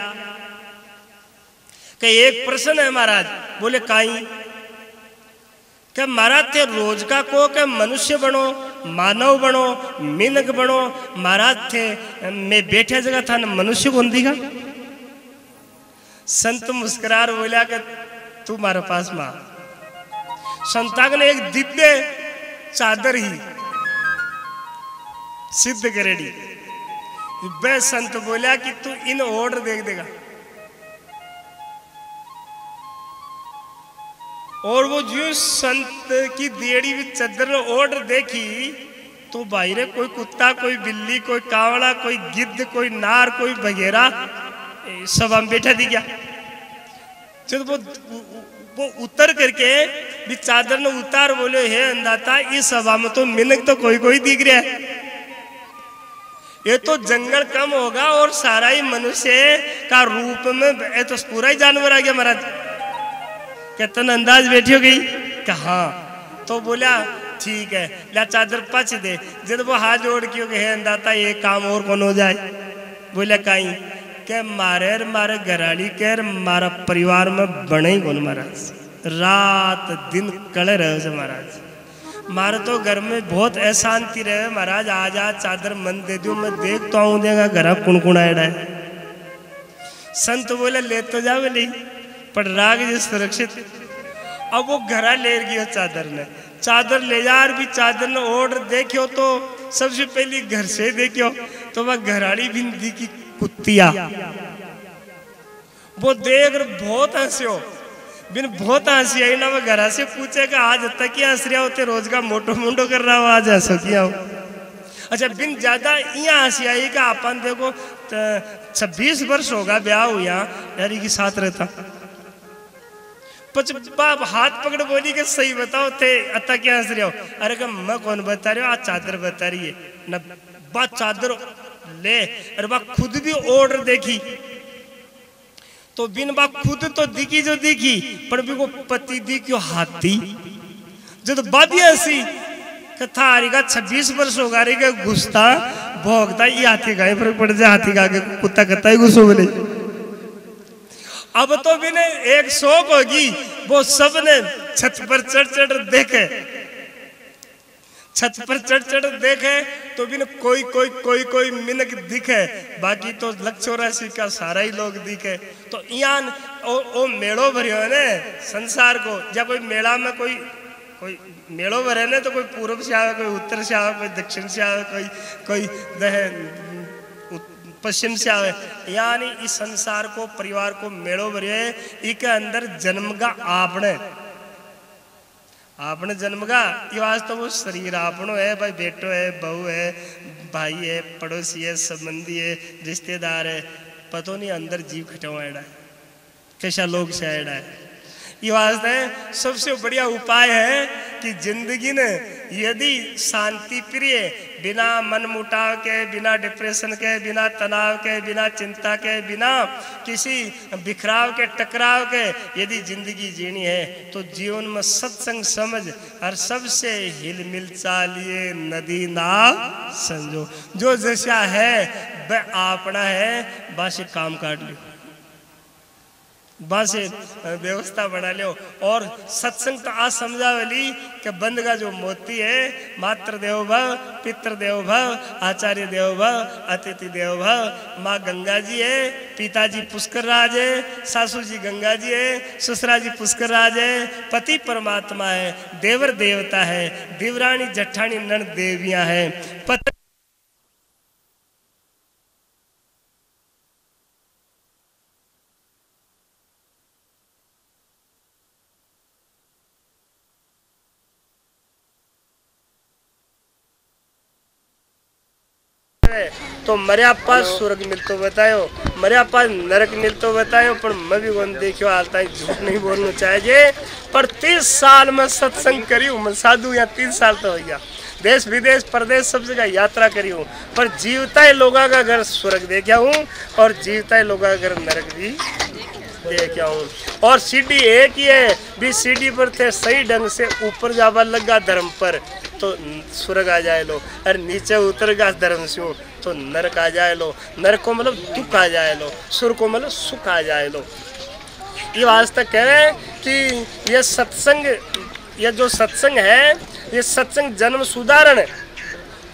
कि एक प्रश्न है महाराज। बोले काई? क्या महाराज थे रोज का को के मनुष्य बनो, मानव बनो, मिनक बनो, महाराज थे मैं बैठे जगह था न मनुष्य कौन दिखा? संत मुस्कुरार बोला कि तू हमारे पास मां। संताग ने एक दिव्य चादर ही सिद्ध करेड़ी। वह संत बोला कि तू इन ऑर्डर देख देगा, और वो जो संत की देड़ी भी चद्दर ऑर्डर देखी तो बाहर कोई कुत्ता, कोई बिल्ली, कोई कावड़ा, कोई गिद्ध, कोई नार, कोई बघेरा सब हम बैठा दी गया। जब वो उतर करके भी चादर ने उतार बोले हे अंदाता इस सभा में तो मिनक तो कोई दिख रहा है, ये तो जंगल कम होगा और सारा ही मनुष्य का रूप में ये तो पूरा ही जानवर आ गया महाराज। कहते अंदाज बैठी हो गई? कहा तो बोला ठीक है ला चादर पच दे। जब वो हाथ जोड़ के हे अंदाता ये काम और कौन हो जाए? बोले कहीं के मारे घराली के मारा परिवार में बने ही कौन महाराज, रात दिन कड़े रहे महाराज। मारे तो घर में बहुत अशांति रहे महाराज, आज चादर मन दे दो मैं देख तो आऊं देगा घर कुणकुणाड़ा है। संत बोले ले तो जावे नहीं पर राग जी सुरक्षित। अब वो घरा ले गया चादर ने, चादर ले जा भी चादर ने ऑर्डर देखियो तो सबसे पहली घर से देखियो तो वह घराड़ी बिंदी की कुत्तिया वो देख बहुत हंसियो। बिन बहुत हंसी आई ना वह घरा से पूछेगा आज तक क्या हंस रहा होते, रोज का मोटो मुंडो कर रहा हो आज हंसो किया हो। अच्छा बिन ज्यादा यहाँ हंसी आई का अपन देखो 26 वर्ष होगा ब्याह हुआ यारी के साथ रहता। बाप हाथ पकड़ बोली के सही बताओ थे अता क्या हंस रहे हो? अरे का मैं कौन बता रही हो, आज चादर बता रही है न। बात चादर ले, अरे बा खुद भी ऑर्डर देखी तो बिन बा खुद तो दिखी जो दिखी पर भी वो पति दिखी हाथी। जब बाबी हंसी कथा आ रही का 26 वर्ष होगा रही का घुसता भोगता ये हाथी का फर्क पड़ जाए, हाथी का आगे कुत्ता कत्ता ही घुसो बोले। अब तो भी ने एक शौक होगी वो सब ने छत पर चढ़ देखे, छत पर चढ़ देखे तो भी कोई मिनक दिखे, बाकी तो 184 का सारा ही लोग दिखे। तो यान ओ मेड़ो भरियो है ने संसार को, या कोई मेला में कोई मेड़ो भरे ने तो कोई पूर्व से आवे, कोई उत्तर से आवे, कोई दक्षिण से आवे, कोई पश्चिम से आवे। यानी इस संसार को परिवार को मेड़ो भरे इके अंदर जन्म का आपने जन्म का ये वास्तव वो शरीर आपनो है भाई, बेटो है, बहू है, भाई है, पड़ोसी है, संबंधी है, रिश्तेदार है, पतो नहीं अंदर जीव खटवा है कैसा लोग से आएड़ा है। ये वास्ते सबसे बढ़िया उपाय है कि जिंदगी ने यदि शांति प्रिय बिना मन मुटाव के, बिना डिप्रेशन के, बिना तनाव के, बिना चिंता के, बिना किसी बिखराव के, टकराव के यदि जिंदगी जीनी है तो जीवन में सत्संग समझ और सबसे हिल मिल चालिए नदी नाव संजो। जो जैसा है वह अपना है, बस काम काट लियो, बस व्यवस्था बना लो। और सत्संग तो आज समझावली कि बंद का जो मोती है मातृ देव भव, पितृ देव भव, आचार्य देव भव, अतिथि देव भव। माँ गंगा जी है, पिताजी पुष्कर राज है, सासू जी गंगा जी है, ससुरा जी पुष्कर राज है, पति परमात्मा है, देवर देवता है, देवरानी जठानी नन देवियां है। तो मरिया पास स्वर्ग मिलतो बतायो, मरिया पास नरक मिलतो बतायो, पर मैं भी वन देखियो हालता है, झूठ नहीं बोलना चाहिए। पर 30 साल में सत्संग करी मैं साधु, या 3 साल तो हो गया, देश विदेश प्रदेश सब जगह यात्रा करी हूँ, पर जीवता ही लोगों का घर स्वर्ग देखा हूँ और जीवता ही लोगों का घर नरक भी देखा हूँ। और सीढ़ी एक ही है भी, सीढ़ी पर थे सही ढंग से ऊपर जावा लगा धर्म पर तो स्वर्ग आ जाए लो, और नीचे उतर गया धर्म से तो नरक आ जाए लो। नरक को मतलब दुख आ जाए लो, स्वर्ग को मतलब सुख आ जाए लो। ये वास्ते कह रहे हैं कि ये सत्संग, ये जो सत्संग है, ये सत्संग जन्म सुधारण है।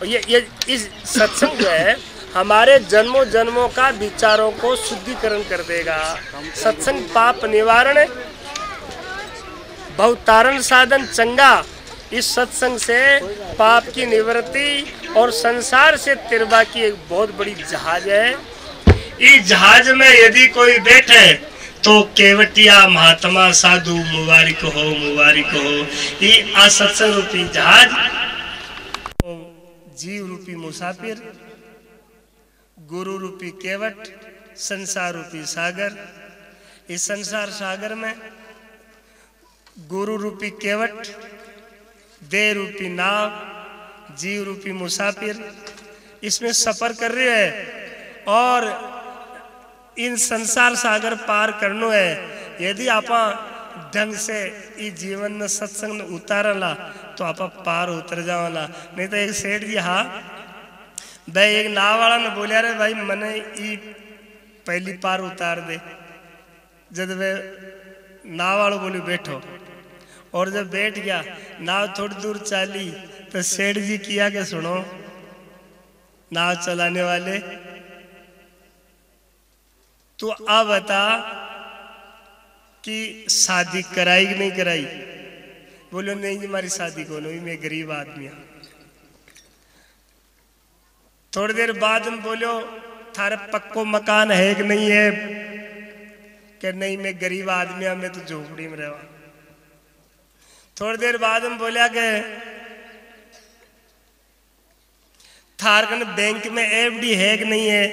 ये इस सत्संग जो है हमारे जन्मों जन्मों का विचारों को शुद्धिकरण कर देगा। सत्संग पाप निवारण है, बहुतारण साधन चंगा। इस सत्संग से पाप की निवृत्ति और संसार से तिरवा की एक बहुत बड़ी जहाज है। इस जहाज में यदि कोई बैठे तो केवटिया महात्मा साधु मुबारक हो, मुबारक हो। ये असत्संग रूपी जहाज, जीव रूपी मुसाफिर, गुरु रूपी केवट, संसार रूपी सागर। इस संसार सागर में गुरु रूपी केवट, देह रूपी नाव, जीव रूपी मुसाफिर इसमें सफर कर रहे हैं और इन संसार सागर पार करनो है। यदि आप ढंग से इस जीवन में सत्संग उतारला तो आप पार उतर जाओला। नहीं तो एक सेठ जी, हाँ भाई, एक नाव वाला ने बोलिया रे भाई मने ई पहली पार उतार दे। जब वे नाव वालों बोले बैठो, और जब बैठ गया नाव थोड़ी दूर चली तो सेठ जी किया के सुनो नाव चलाने वाले, तो अब बता कि शादी कराई कि नहीं कराई? बोलो नहीं जी हमारी शादी को नहीं, मैं गरीब आदमी हूं। थोड़ी देर बाद में बोलो थारे पक्को मकान है कि नहीं है? कि नहीं मैं गरीब आदमी हूं, मैं तो झोपड़ी में रहवा। थोड़ी देर बाद में बोलिया कि थारकन बैंक में एफडी है कि नहीं है?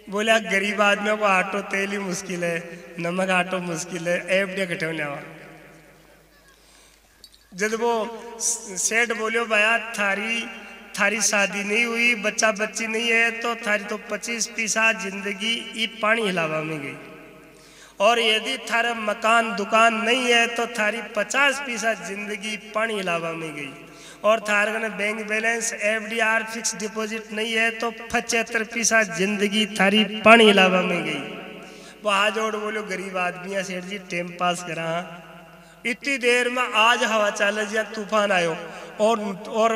बोला गरीब आदमियों को आटो तेल ही मुश्किल है, नमक आटो मुश्किल है, एफडी कटे होने आवा। जब वो सेठ बोलियो भैया थारी शादी नहीं हुई, बच्चा बच्ची नहीं है, तो थारी तो 25 पैसा जिंदगी ई पानी हिलावा में गई। और यदि थारा मकान दुकान नहीं है तो थारी 50 पैसा जिंदगी पानी हिलावा में गई। और थारे ने bank balance FDR fix deposit नहीं है तो 75 पैसा जिंदगी थारी पानी हिलावा में गई। वो आज जोड़ बोलो गरीब आदमी है सेठ जी टाइम पास करा। इतनी देर में आज हवा चाल जिया तूफान आयो और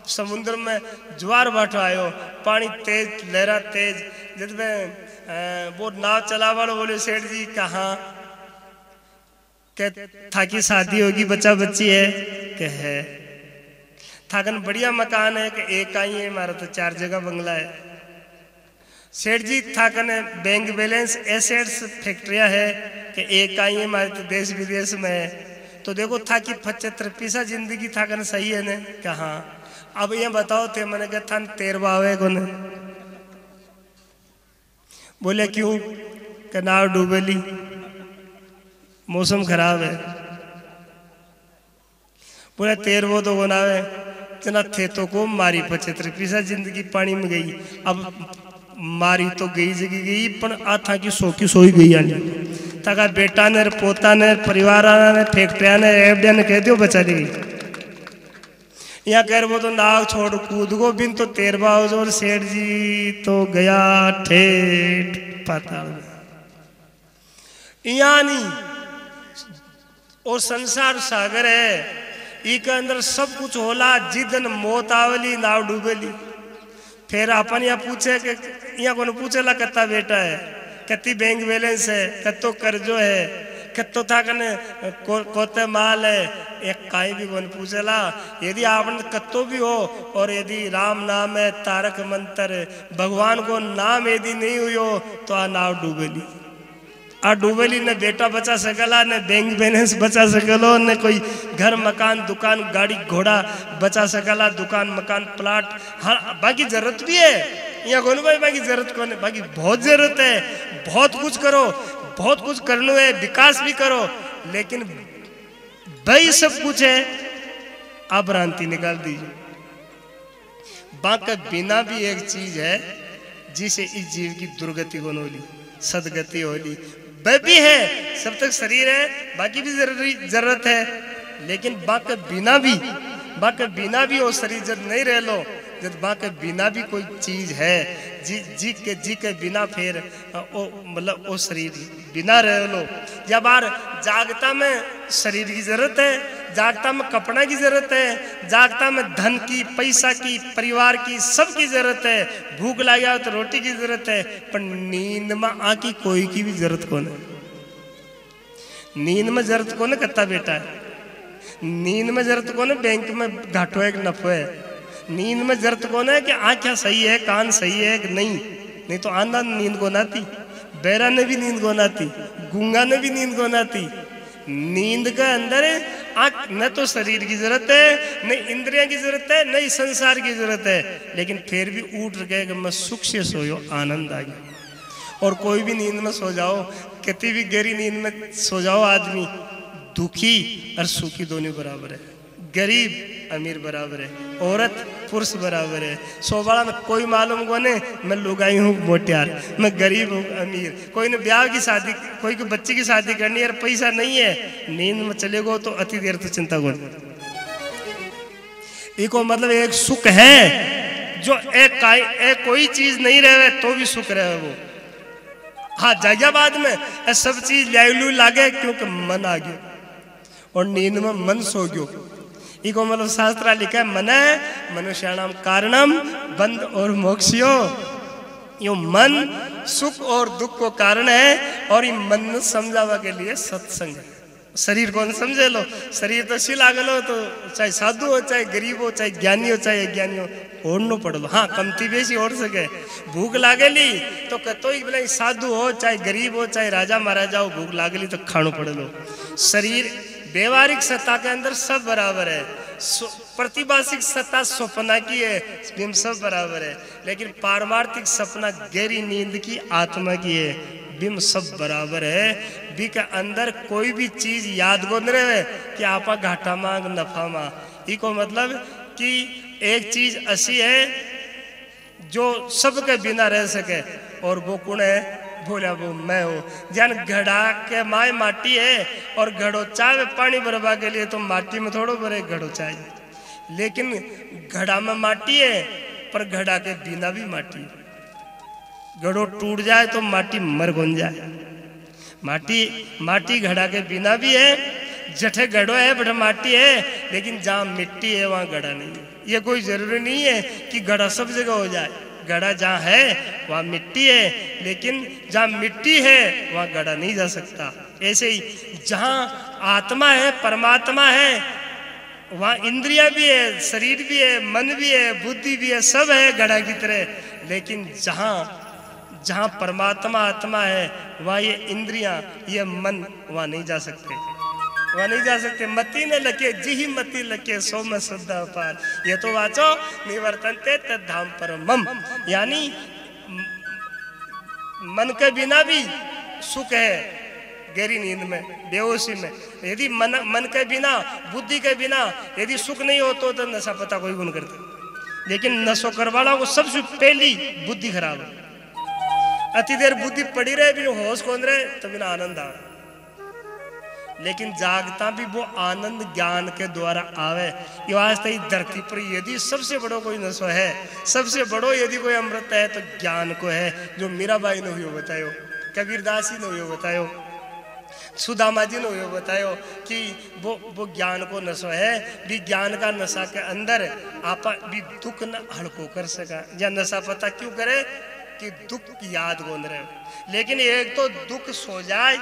समुद्र में ज्वार भाट आयो, पानी तेज, लहरा तेज। जब वो नाव चला वालो बोले सेठ जी कहाँ? था कि शादी होगी, बच्चा बच्ची है? कह है। थाकन बढ़िया मकान है कि एक का ही है, हमारा तो 4 जगह बंगला है। सेठ जी थाकन बैंक बैलेंस एसेट्स फैक्ट्रियां है कि एक का ही है, हमारे तो देश विदेश में है। तो देखो था कि 75 पैसा जिंदगी थाकन सही है न? कहाँ? अब ये बताओ थे मैंने कहा था 13 आवे को न? बोले क्यों? कि नाव डूबेली, मौसम खराब है। बोले 13 तो गुना है जना थे तो को मारी 75 पैसा जिंदगी पानी में गई। अब मारी तो गई जगी गई, पर आ था कि सो ही गई आनी ताका बेटा ने, पोता ने, परिवार ने, फैक्ट्रिया ने, एफडिया ने कह दियो बचा दी। यहाँ कह वो तो नाव छोड़ कूद गो बिन तो 13 और सेठ जी तो गया ठेठ पाताल में। यहाँ नहीं, और संसार सागर है, इके अंदर सब कुछ होला। जिदन मौत आवली नाव डूबेली। फिर अपन यहाँ पूछे कि यहाँ को पूछेला कत्ता बेटा है, कत्ती बैंक बैलेंस है, कत्तो कर्जो है, कत्तो था कने कोते माल है, एक काई भी कौन पूछेला। यदि आपने कत्तो भी हो और यदि राम नाम है, तारक मंत्र, भगवान को नाम यदि नहीं हुई हो तो आ नाव डूबेली। आ डूबेली ने बेटा बचा सकला, ने बैंक बैलेंस बचा सकलो, ने कोई घर मकान दुकान गाड़ी घोड़ा बचा सकला, दुकान मकान प्लाट। हाँ बाकी जरूरत भी है, या कौन भाई बाकी जरूरत कौन है, बाकी बहुत जरूरत है, बहुत कुछ करो, बहुत कुछ करना है, विकास भी करो, लेकिन भाई सब कुछ है, आप भ्रांति निकाल दीजिए। बाकी बिना भी एक चीज है जिसे इस जीव की दुर्गति को होली, सदगति होली, वह भी है, सब तक शरीर है, बाकी भी जरूरत है, लेकिन बाकी बिना भी वो शरीर जब नहीं रह लो, जब बाकी बिना भी कोई चीज है, जी के बिना फिर मतलब वो शरीर बिना रह लो। या बार जागता में शरीर की जरूरत है, जागता में कपड़ा की जरूरत है, जागता में धन की, पैसा की, परिवार की, सबकी जरूरत है, भूख लग जाओ तो रोटी की जरूरत है, पर नींद में आकी कोई की भी जरूरत कौन है। नींद में जरूरत कौन है कत्ता बेटा है, नींद में जरूरत कौन है बैंक में घाटो है कि नफो है, नींद में जरूरत कौन है कि आँखें सही है, कान सही है कि नहीं तो आंधा नींद को नाती, बैरा ने भी नींद को नाती, गूंगा ने भी नींद को नाती। नींद के अंदर न तो शरीर की जरूरत है, न इंद्रिया की जरूरत है, न ही संसार की जरूरत है, लेकिन फिर भी उठ के मैं सुख से सोयो, आनंद आ गया। और कोई भी नींद में सो जाओ, कितनी भी गहरी नींद में सो जाओ, आदमी दुखी और सुखी दोनों बराबर है, गरीब अमीर बराबर है, औरत पुरुष बराबर है। सोबाड़ा में कोई मालूम को नहीं मैं लुगाई हूँ मोटियार, मैं गरीब हूँ अमीर, कोई ने ब्याह की शादी, कोई के बच्चे की शादी करनी है, पैसा नहीं है, नींद में चले गो तो अति देर तो चिंता को इको मतलब एक सुख है जो एक कोई चीज नहीं रहे तो भी सुख रहे वो। हाँ जाग्या बाद में सब चीज लाइलू लागे क्योंकि मन आ गयो और नींद में मन सो गयो। इको मतलब शास्त्र लिखा है मन मनुष्याणाम कारणम बंध और मोक्षयो। यो मन सुख और दुख को कारण है और ये मन समझावा के लिए सत्संग है। शरीर कौन समझे लो, शरीर तो सी लागल हो तो चाहे साधु हो, चाहे गरीब हो, चाहे ज्ञानी हो, चाहे अज्ञानी हो, ओढ़नो पड़ लो। हाँ कमती बेसी ओढ़ सके, भूख लागेली तो कतो ही बोले साधु हो, चाहे गरीब हो, चाहे राजा महाराजा हो, भूख लागेली तो खानो पड़ लो। शरीर व्यवहारिक सत्ता के अंदर सब बराबर है, प्रतिभाषिक सत्ता सपना की है, बिम सब बराबर है, लेकिन पारमार्थिक सपना गहरी नींद की आत्मा की है, बिम सब बराबर है। बी के अंदर कोई भी चीज याद गो न रहे कि आपा घाटा मांग नफा मांग। इको मतलब कि एक चीज ऐसी है जो सबके बिना रह सके और वो कौन है, बोला वो मैं हूँ। जन घड़ा के माए माटी है और घड़ो चाहे पानी भरवा के लिए तो माटी में थोड़ो भरे घड़ो चाहिए, लेकिन घड़ा में माटी है पर घड़ा के बिना भी माटी है। घड़ो टूट जाए तो माटी मर गुन जाए, माटी घड़ा के बिना भी है, जठे घड़ो है बट माटी है, लेकिन जहाँ मिट्टी है वहाँ घड़ा नहीं है। ये कोई जरूरी नहीं है कि घड़ा सब जगह हो जाए, घड़ा जहाँ है वहाँ मिट्टी है, लेकिन जहाँ मिट्टी है वहाँ घड़ा नहीं जा सकता। ऐसे ही जहाँ आत्मा है, परमात्मा है, वहाँ इंद्रिया भी है, शरीर भी है, मन भी है, बुद्धि भी है, सब है घड़ा की तरह। लेकिन जहाँ परमात्मा आत्मा है वहाँ ये इंद्रियां, ये मन वहाँ नहीं जा सकते, वहाँ नहीं जा सकते। मति ने लगे जी ही मति लगे सो में शुद्ध अपार, ये तो वाचो निवर्तनते तद धाम परमम। यानी मन के बिना भी सुख है गहरी नींद में, बेहोशी में। यदि मन के बिना, बुद्धि के बिना यदि सुख नहीं हो तो नशा पता कोई गुण करता, लेकिन नशो करवाला को सबसे पहली बुद्धि खराब है। अति देर बुद्धि पड़ी रहे भी होश कौन रहे तो बिना आनंद आवे, लेकिन जागता भी वो आनंद ज्ञान के द्वारा आवे। ये वास्ते धरती पर यदि सबसे बड़ो कोई नशो है, सबसे बड़ो यदि कोई अमृत है तो ज्ञान को है, जो मीराबाई ने हुई बतायो, कबीरदास जी ने हुई बतायो, सुदामा जी ने हुई बतायो कि वो ज्ञान को नशो है। भी ज्ञान का नशा के अंदर आप भी दुख न हड़को कर सका। या नशा पता क्यों करे कि दुख की याद गोंद रहे, लेकिन एक तो दुख सो जाए,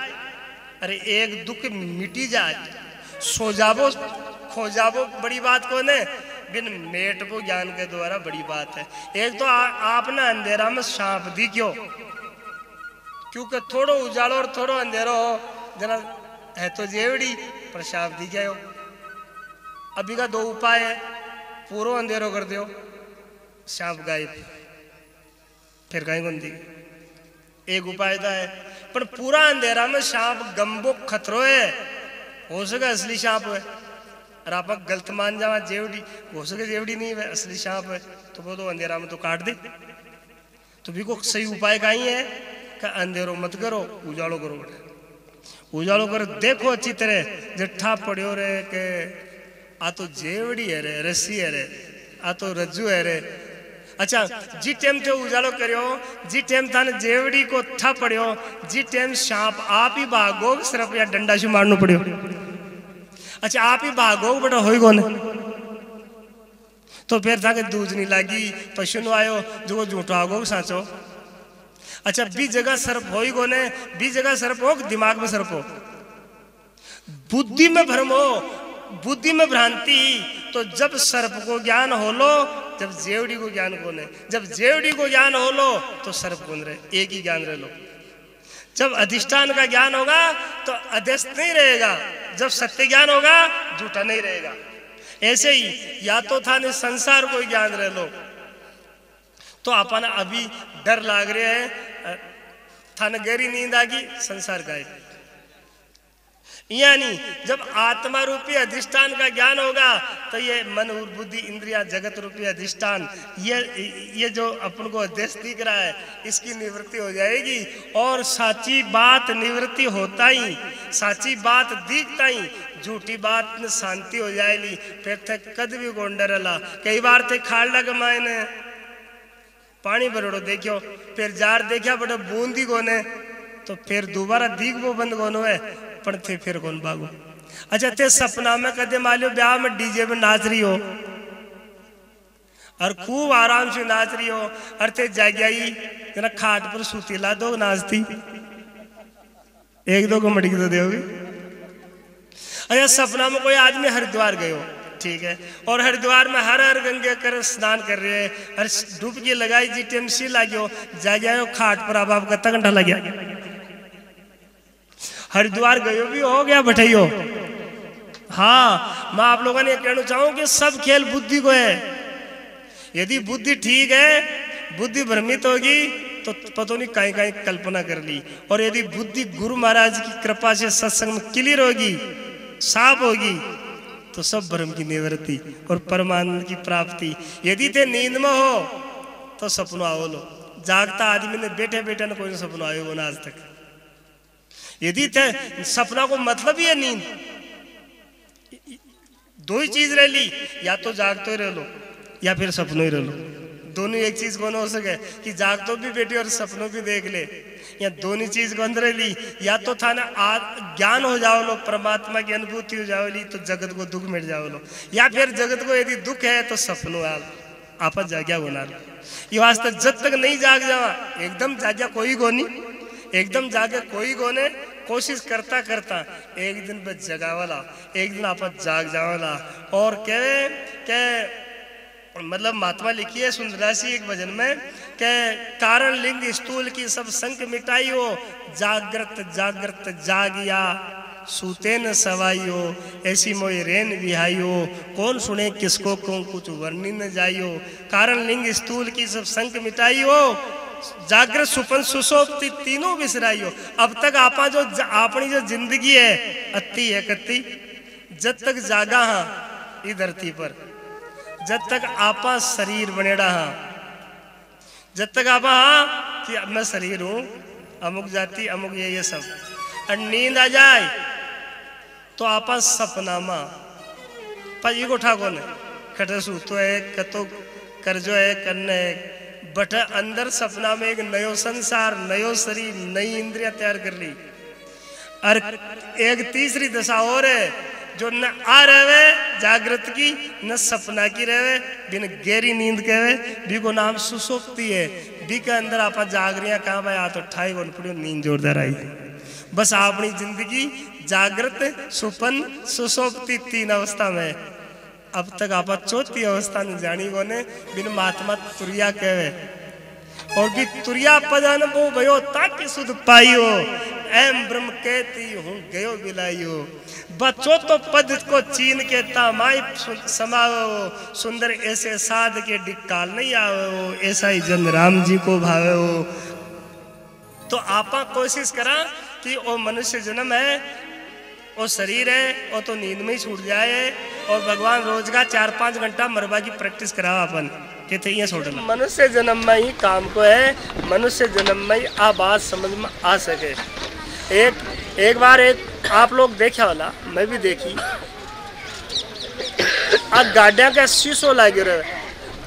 अरे एक दुख मिटी जाए, सो जाबो खो जाबो बड़ी बात को ने, बिन मेट वो ज्ञान के द्वारा बड़ी बात है। एक तो आप ना अंधेरा में सांप दी क्यों, क्योंकि थोड़ो उजालो और थोड़ो अंधेरो हो, जना है तो जेवड़ी पर सांप दी गयो। अभी का दो उपाय है, पूरा अंधेरो कर दो, सांप गायब। फिर कहीं कौन दी एक उपाय था है पर पूरा अंधेरा में सांप गंबो खतरो है हो सके असली सांप है और आप गलत मान जावा जेवड़ी हो सके जेवड़ी नहीं है असली सांप है तो वो तो अंधेरा में तो काट दे तो भी को सही उपाय का ही है कि अंधेरो मत करो उजालो करो उजालो कर देखो अच्छी तरह जट्ठा पड़ो रे के आ तो जेवड़ी है रे रस्सी है रे आ तो रज्जू है रे अच्छा जी टाइम थे उजालो करियो जी टाइम थाने जेवड़ी को ठा पड़ियो जी टाइम सांप आप ही भागो सिर्फ या डंडा से मारनो पड़ियो अच्छा आप ही भागो बेटा होई कोने तो फिर था दूध नहीं लागी पशु नो आयो जो झूठो आगो साचो अच्छा बी जगह सर्प होई कोने बी जगह सर्प हो दिमाग में सर्प हो बुद्धि में भ्रम हो बुद्धि में भ्रांति तो जब सर्प को ज्ञान हो लो जब जेवड़ी को ज्ञान कौन है जब जेवड़ी को ज्ञान हो लो तो सर्प कौन रहे एक ही ज्ञान रह लो जब अधिष्ठान का ज्ञान होगा तो अध्यस्त नहीं रहेगा जब सत्य ज्ञान होगा झूठा नहीं रहेगा ऐसे ही या तो था ने संसार को ज्ञान रह लो तो अपन अभी डर लाग रहे है थाने गहरी नींद आ गई संसार का है यानी जब आत्मा रूपी अधिष्ठान का ज्ञान होगा तो ये मन और बुद्धि इंद्रिया जगत रूपी अधिष्ठान ये जो अपन को अध्यक्ष दिख रहा है इसकी निवृत्ति हो जाएगी और साची बात निवृत्ति होता ही साची बात दिखता ही झूठी बात में शांति हो जाएगी फिर थे कद भी गोंडरला कई बार थे खाड़ा कमाए ने पानी भरोड़ो देखियो फिर जार देखा बड़ा बूंदी कोने तो फिर दोबारा दीख वो बंद कौन है पण थे फिर कौन भागो अच्छा ते सपना में कदे मालियो ब्याह में डीजे में नाच रही हो और खूब आराम से नाच रही हो और ते जागी जना खाट पर सूती ला दो नाचती एक दो को मटकी तो दोगे अच्छा सपना में कोई आदमी हरिद्वार गयो ठीक है और हरिद्वार में हर हर गंगे कर स्नान कर रहे हैं हर डुबकी लगाई जी टेमसी लागो जाग्या खाट पर अब आपका तकंठा लग गया हरिद्वार गयो भी हो गया बैठियो हाँ मैं आप लोगों ने कहना चाहूं कि सब खेल बुद्धि को है यदि बुद्धि ठीक है बुद्धि भ्रमित होगी तो पता नहीं कहीं कहीं कल्पना कर ली और यदि बुद्धि गुरु महाराज की कृपा से सत्संग में क्लियर होगी साफ होगी तो सब भ्रम की निवृत्ति और परमानंद की प्राप्ति यदि थे नींद में हो तो सपनो आओ लो जागता आदमी ने बैठे बैठे न कोई सपनो आयो हो ना आज तक यदि थे सपना को मतलब ही है नींद दो ही चीज रह ली या तो जागते ही रह लो या फिर सपनों ही रह लो दोनों एक चीज कौन हो सके कि जागतो भी बैठे और सपनों भी देख ले या दोनों चीज को अंदर ली या तो था ना ज्ञान हो जाओ लो परमात्मा की अनुभूति हो जाओ ली तो जगत को दुख मिट जाओ लो या फिर जगत को यदि दुख है तो सपनों आप जाग्या बना लो ये वास्ते जब तक नहीं जाग जावा एकदम जाग्या कोई को नहीं एकदम जागे कोई कोने कोशिश करता करता एक दिन बस जगा वाला एक दिन आप जाग जावाला और के मतलब महात्मा लिखी है सुंदरासी एक भजन में के कारण लिंग स्थूल की सब संक मिटाई हो जागृत जागृत जागिया सूते न सवाई हो ऐसी मोई रेन विहाई हो कौन सुने किसको कौन कुछ वर्णी न जाई हो कारण लिंग स्थूल की सब संक मिटाई हो जागृत सुपन सुसोप्ति तीनों विसराई हो अब तक आपा जो अपनी जो जिंदगी है अति है कत्ती जब तक जागा हाँ इस धरती पर जब तक आपा शरीर बनेड़ा हाँ जब तक आपा हाँ कि मैं शरीर हूँ अमुक जाति अमुक ये सब और नींद आ जाए तो आपा सपना माँ पर ये उठा कौन है खटे सूतो है कतो करजो है कन्ने है बट अंदर सपना में एक नयो संसार नयो शरीर नई इंद्रिया तैयार कर ली और एक तीसरी दशा और है जो न आ रहे जागृत की न सपना की रहे बिन गहरी नींद के भी को नाम सुसुप्ति है भी के अंदर आप जाग रही कहाँ भाई आ तो ठाई कौन पड़ी नींद जोरदार आई बस अपनी जिंदगी जागृत सुपन सुसुप्ति तीन अवस्था में अब तक आप चौथी अवस्था में जानी कोने बिन महात्मा तुरिया कहे और भी तुरिया पदन वो भयो ताकि सुध पाई हो एम ब्रह्म कहती हूँ गयो बिलाइयो। बच्चों तो पद को चीन के तामाई समावो, सुंदर ऐसे साध के डिक्काल नहीं आवो, ऐसा ही जन राम जी को भावे हो। तो आपा कोशिश करा कि वो मनुष्य जन्म है, वो शरीर है, वो तो नींद में ही छूट जाए और भगवान रोज का 4-5 घंटा मरबा की प्रैक्टिस कराओ अपन कहते ये छोड़। मनुष्य जन्म में ही काम को है, मनुष्य जन्म में ही आ बात समझ में आ सके। एक बार एक आप लोग देखा वाला, मैं भी देखी, आ गाड़िया का शीशो लागे रहे,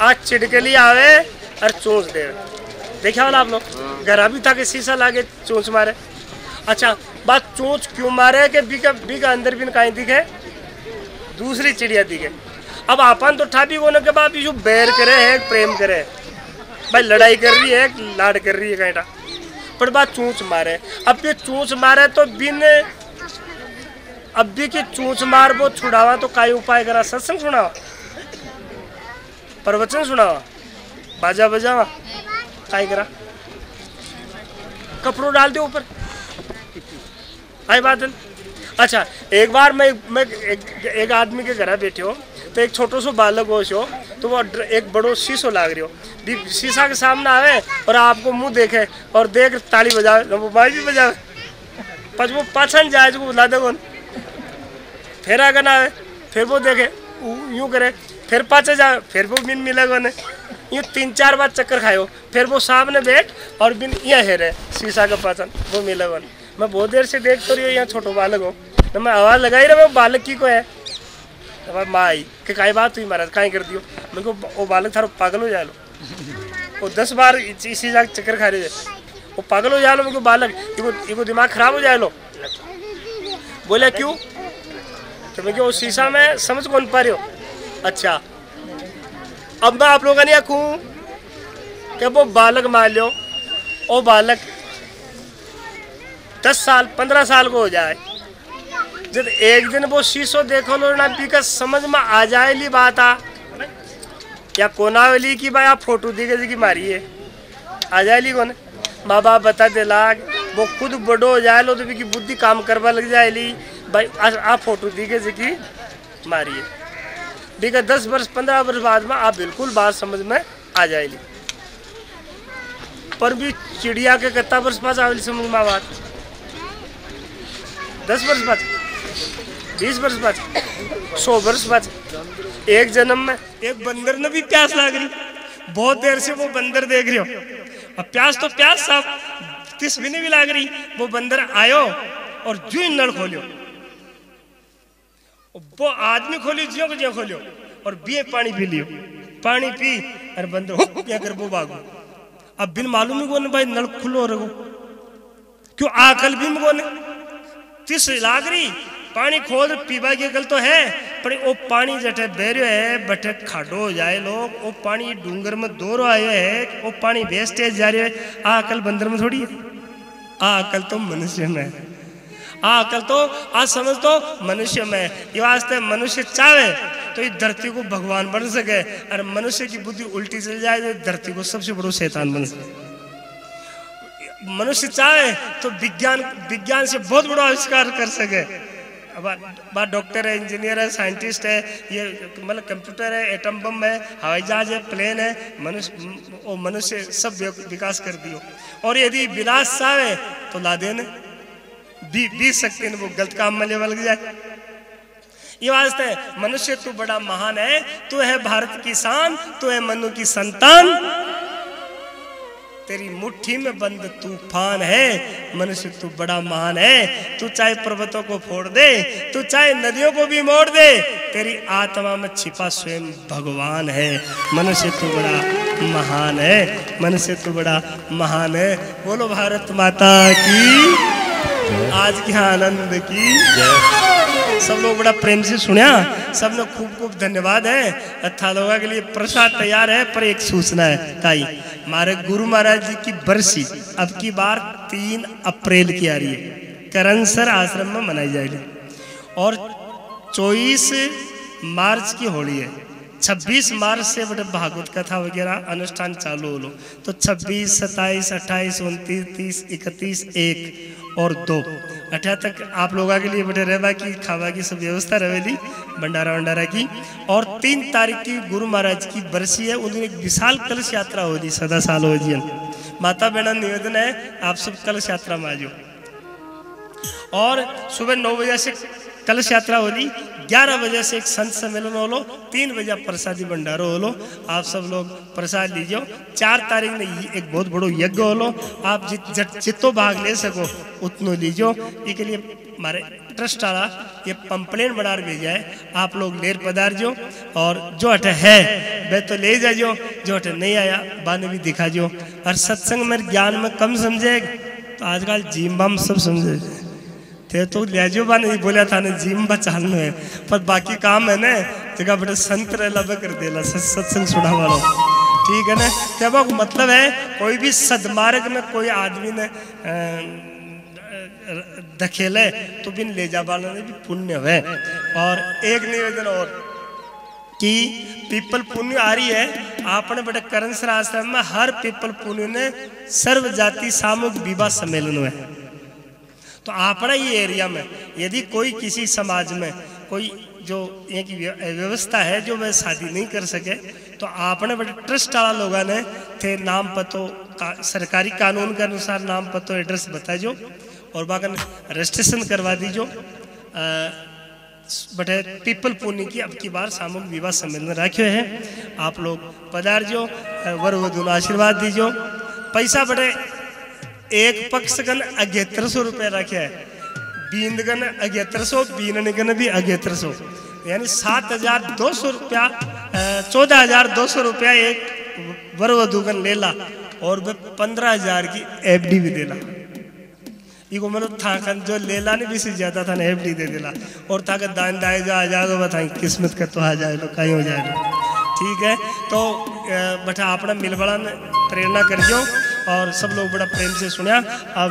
आज चिड़कली आवे और चोंच दे, देखा वाला आप लोग। घर भी था कि शीशा लागे चोंच मारे। अच्छा बात चोंच क्यों मारे कि बीका अंदर भी कहीं दिखे दूसरी चिड़िया दिखे। अब आपन तो ठाबी होने के बाद जो बैर करे है प्रेम करे, भाई लड़ाई कर रही है लाड कर रही है कहीं, पर बात चोंच मारे। अब ये चोंच मारे तो बिन अब भी की चोंच मार वो छुड़ावा तो काई उपाय करा, सत्संग सुनावा, प्रवचन सुनावा, बाजा बजावा, काई करा, कपड़ों डाल दे ऊपर, आई बादल। अच्छा एक बार मैं एक आदमी के घर बैठे हो तो एक छोटो सो बालक हो सो, तो वो एक बड़ो शीशो लाग रही हो, शीशा के सामने आवे और आपको मुंह देखे और देख ताली बजावे, वो बाई भी बजावे, पच वो पाछन जाए को बुला दे कौन, फिर आगे ना आवे, फिर वो देखे यूं करे, फिर पाछे जाए, फिर वो बिन मिले कौन, यूँ 3-4 बार चक्कर खाए, फिर वो सामने बैठ और बिन यहाँ हेरे शीशा के पाछन वो मिले कौन। मैं बहुत देर से देख तो रही हूँ यहाँ छोटो बालक हो, तो मैं आवाज़ लगाई रहा, मैं बालक की को है, तो माँ आई कि काई बात हुई महाराज काई कर दियो। मेरे को वो बालक थारो पागल हो जाए लो, वो 10 बार इसी जाके चक्कर खा रहे थे, वो पागल हो जाए लो, मेरे को बालक इको दिमाग खराब हो जाए लो। बोले क्यों, तो मैं वो शीशा में समझ कौन पा रहे हो। अच्छा अब मैं आप लोगों ने आखूँ कि वो बालक मान लो, वो बालक 10 साल 15 साल को हो जाए, जब एक दिन वो शीशो देखो लो ना पीकर समझ में आ जाए ली बात आ, या कोनावली की भाई आप फोटो दिखे की मारी है आ जाए ली कौन, माँ बाप बता दे लाग, वो खुद बड़ो हो जाए लो तो भी बुद्धि काम करवा लग जाए ली भाई आप फोटो दिखे की मारी है, बिका 10 वर्ष 15 वर्ष बाद में आप बिल्कुल बात समझ में आ जाए ली। पर भी चिड़िया के कितना वर्ष पास आवेली समझ में बात, 10 वर्ष बाद, 20 वर्ष बाद, 100 वर्ष बाद, एक जन्म में। एक बंदर ने भी प्यास लाग रही, बहुत देर से वो बंदर देख रहे हो, अब प्यास तो प्यास साहब 30 भी नहीं भी लाग रही, वो बंदर आयो और जू नल खोलियो, वो आदमी खोलियो जियो को जियो खोलियो और बिये पानी पी लियो, पानी पी और बंदर हुक क्या कर वो भागो। अब बिन मालूम ही कौन भाई नल खुलो रहो, क्यों आकल भी कौन 30 लाग रही, पानी खोल पीवा की अकल तो है, पर वो पानी जटे बेरियो है बटे खाडो हो जाए लोग, वो पानी डूंगर में दोरो आयो है, वो पानी वेस्टेज जा रही है, आ अकल बंदर में थोड़ी है, आ अकल तो मनुष्य में है, आ अकल तो आज समझ तो मनुष्य में। ये वास्ते मनुष्य चाहे तो इस धरती को भगवान बन सके, और मनुष्य की बुद्धि उल्टी चल जाए तो धरती को सबसे बड़ा शैतान बन सके। मनुष्य चाहे तो विज्ञान से बहुत बड़ा आविष्कार कर सके, अब डॉक्टर है, इंजीनियर है, साइंटिस्ट है, ये मतलब कंप्यूटर है, एटम बम है, हवाई जहाज है, प्लेन है, मनुष्य सब विकास कर दियो। और यदि विलास चाहे तो ला देने बीत सकते हैं, वो गलत काम में लेवल जाए। ये वास्ते मनुष्य तू बड़ा महान है, तू है भारत की शान, तू है मनु की संतान, तेरी मुट्ठी में बंद तूफान है, मनुष्य तू बड़ा महान है। तू चाहे पर्वतों को फोड़ दे, तू चाहे नदियों को भी मोड़ दे, तेरी आत्मा में छिपा स्वयं भगवान है। मनुष्य तू बड़ा महान है, मनुष्य तू बड़ा महान है। बोलो भारत माता की, आज के आनंद की जय। सब लोग बड़ा प्रेम से सुनिया, सब लोग खूब खूब धन्यवाद है। अच्छा लोगों के लिए प्रसाद तैयार है, पर एक सूचना है ताई, हमारे गुरु महाराज जी की बरसी अब की बार 3 अप्रैल की आ रही है, करनसर आश्रम में मनाई जाएगी, और 24 मार्च की होली है। 26 मार्च से बड़े भागवत कथा वगैरह अनुष्ठान चालू हो लो, तो 26, 27, 28, 29, 30, 31, 1 और 2 अठा तक आप लोगों के लिए बटे रहवा की खावा की सब व्यवस्था रहेली भंडारा वंडारा की। और 3 तारीख की गुरु महाराज की बरसी है, उस दिन एक विशाल कलश यात्रा होगी, सदा साल हो जी। माता बहना निवेदन है आप सब कलश यात्रा में आ जाओ। और सुबह 9 बजे से कलश यात्रा होली, 11 बजे से एक संत सम्मेलन होलो, 3 बजे प्रसादी भंडारो होलो, आप सब लोग प्रसाद लीजिए। 4 तारीख में एक बहुत बड़ो यज्ञ होलो, आप जितो भाग ले सको उतनो लीजियो। इसके लिए हमारे ट्रस्ट वाला ये पंपलेट बना भेजा है, आप लोग लेर पधारजो। और जो अटे है वह तो ले जाजो, जो अटे नहीं आया बाने भी दिखा जो। और सत्संग में ज्ञान में कम समझे तो आजकल जिम बम सब समझे थे, तो ले बा नहीं बोला था ना जिम बचाना है, पर बाकी काम है ना जगह बड़े संत लब कर देला सत्संग सुना वाला, ठीक है ना। क्या मतलब है कोई भी सदमार्ग में कोई आदमी ने धकेले तो बिन ले जा वाला ने भी पुण्य है। और एक निवेदन और कि पीपल पुण्य आ रही है, आपने बड़े करणसर आश्रम में हर पीपल पुण्य ने सर्व जाति सामूहिक विवाह सम्मेलन हुए। तो आपने ये एरिया में यदि कोई किसी समाज में कोई जो ये की व्यवस्था है जो वह शादी नहीं कर सके, तो आपने बड़े ट्रस्ट वाला लोगों ने थे नाम पतो सरकारी कानून के अनुसार नाम पतो एड्रेस बताइयो और बागन रजिस्ट्रेशन करवा दीजो। बटे पीपल पुण्य की अब की बार सामूहिक विवाह सम्मेलन रखे है, आप लोग पधारजो, वर वधु आशीर्वाद दीजो। पैसा बटे एक पक्ष गन 1100 रुपये रखे है, बींद गन 1100, बीनने गन भी 1100, यानी 7200 रुपया 14,200 रुपया एक वर वधु गन ले ला। और वह 15,000 की FD भी देला। इको मतलब था कन जो लेला ने भी से ज्यादा था ना FD दे देला। और था दान दाए जा आ जाओ बताई किस्मत का तो आ जाए लो कहीं हो जाए लो, ठीक है। तो बटा अपना मिलबड़ा प्रेरणा कर जो और सब लोग बड़ा प्रेम से सुना। अब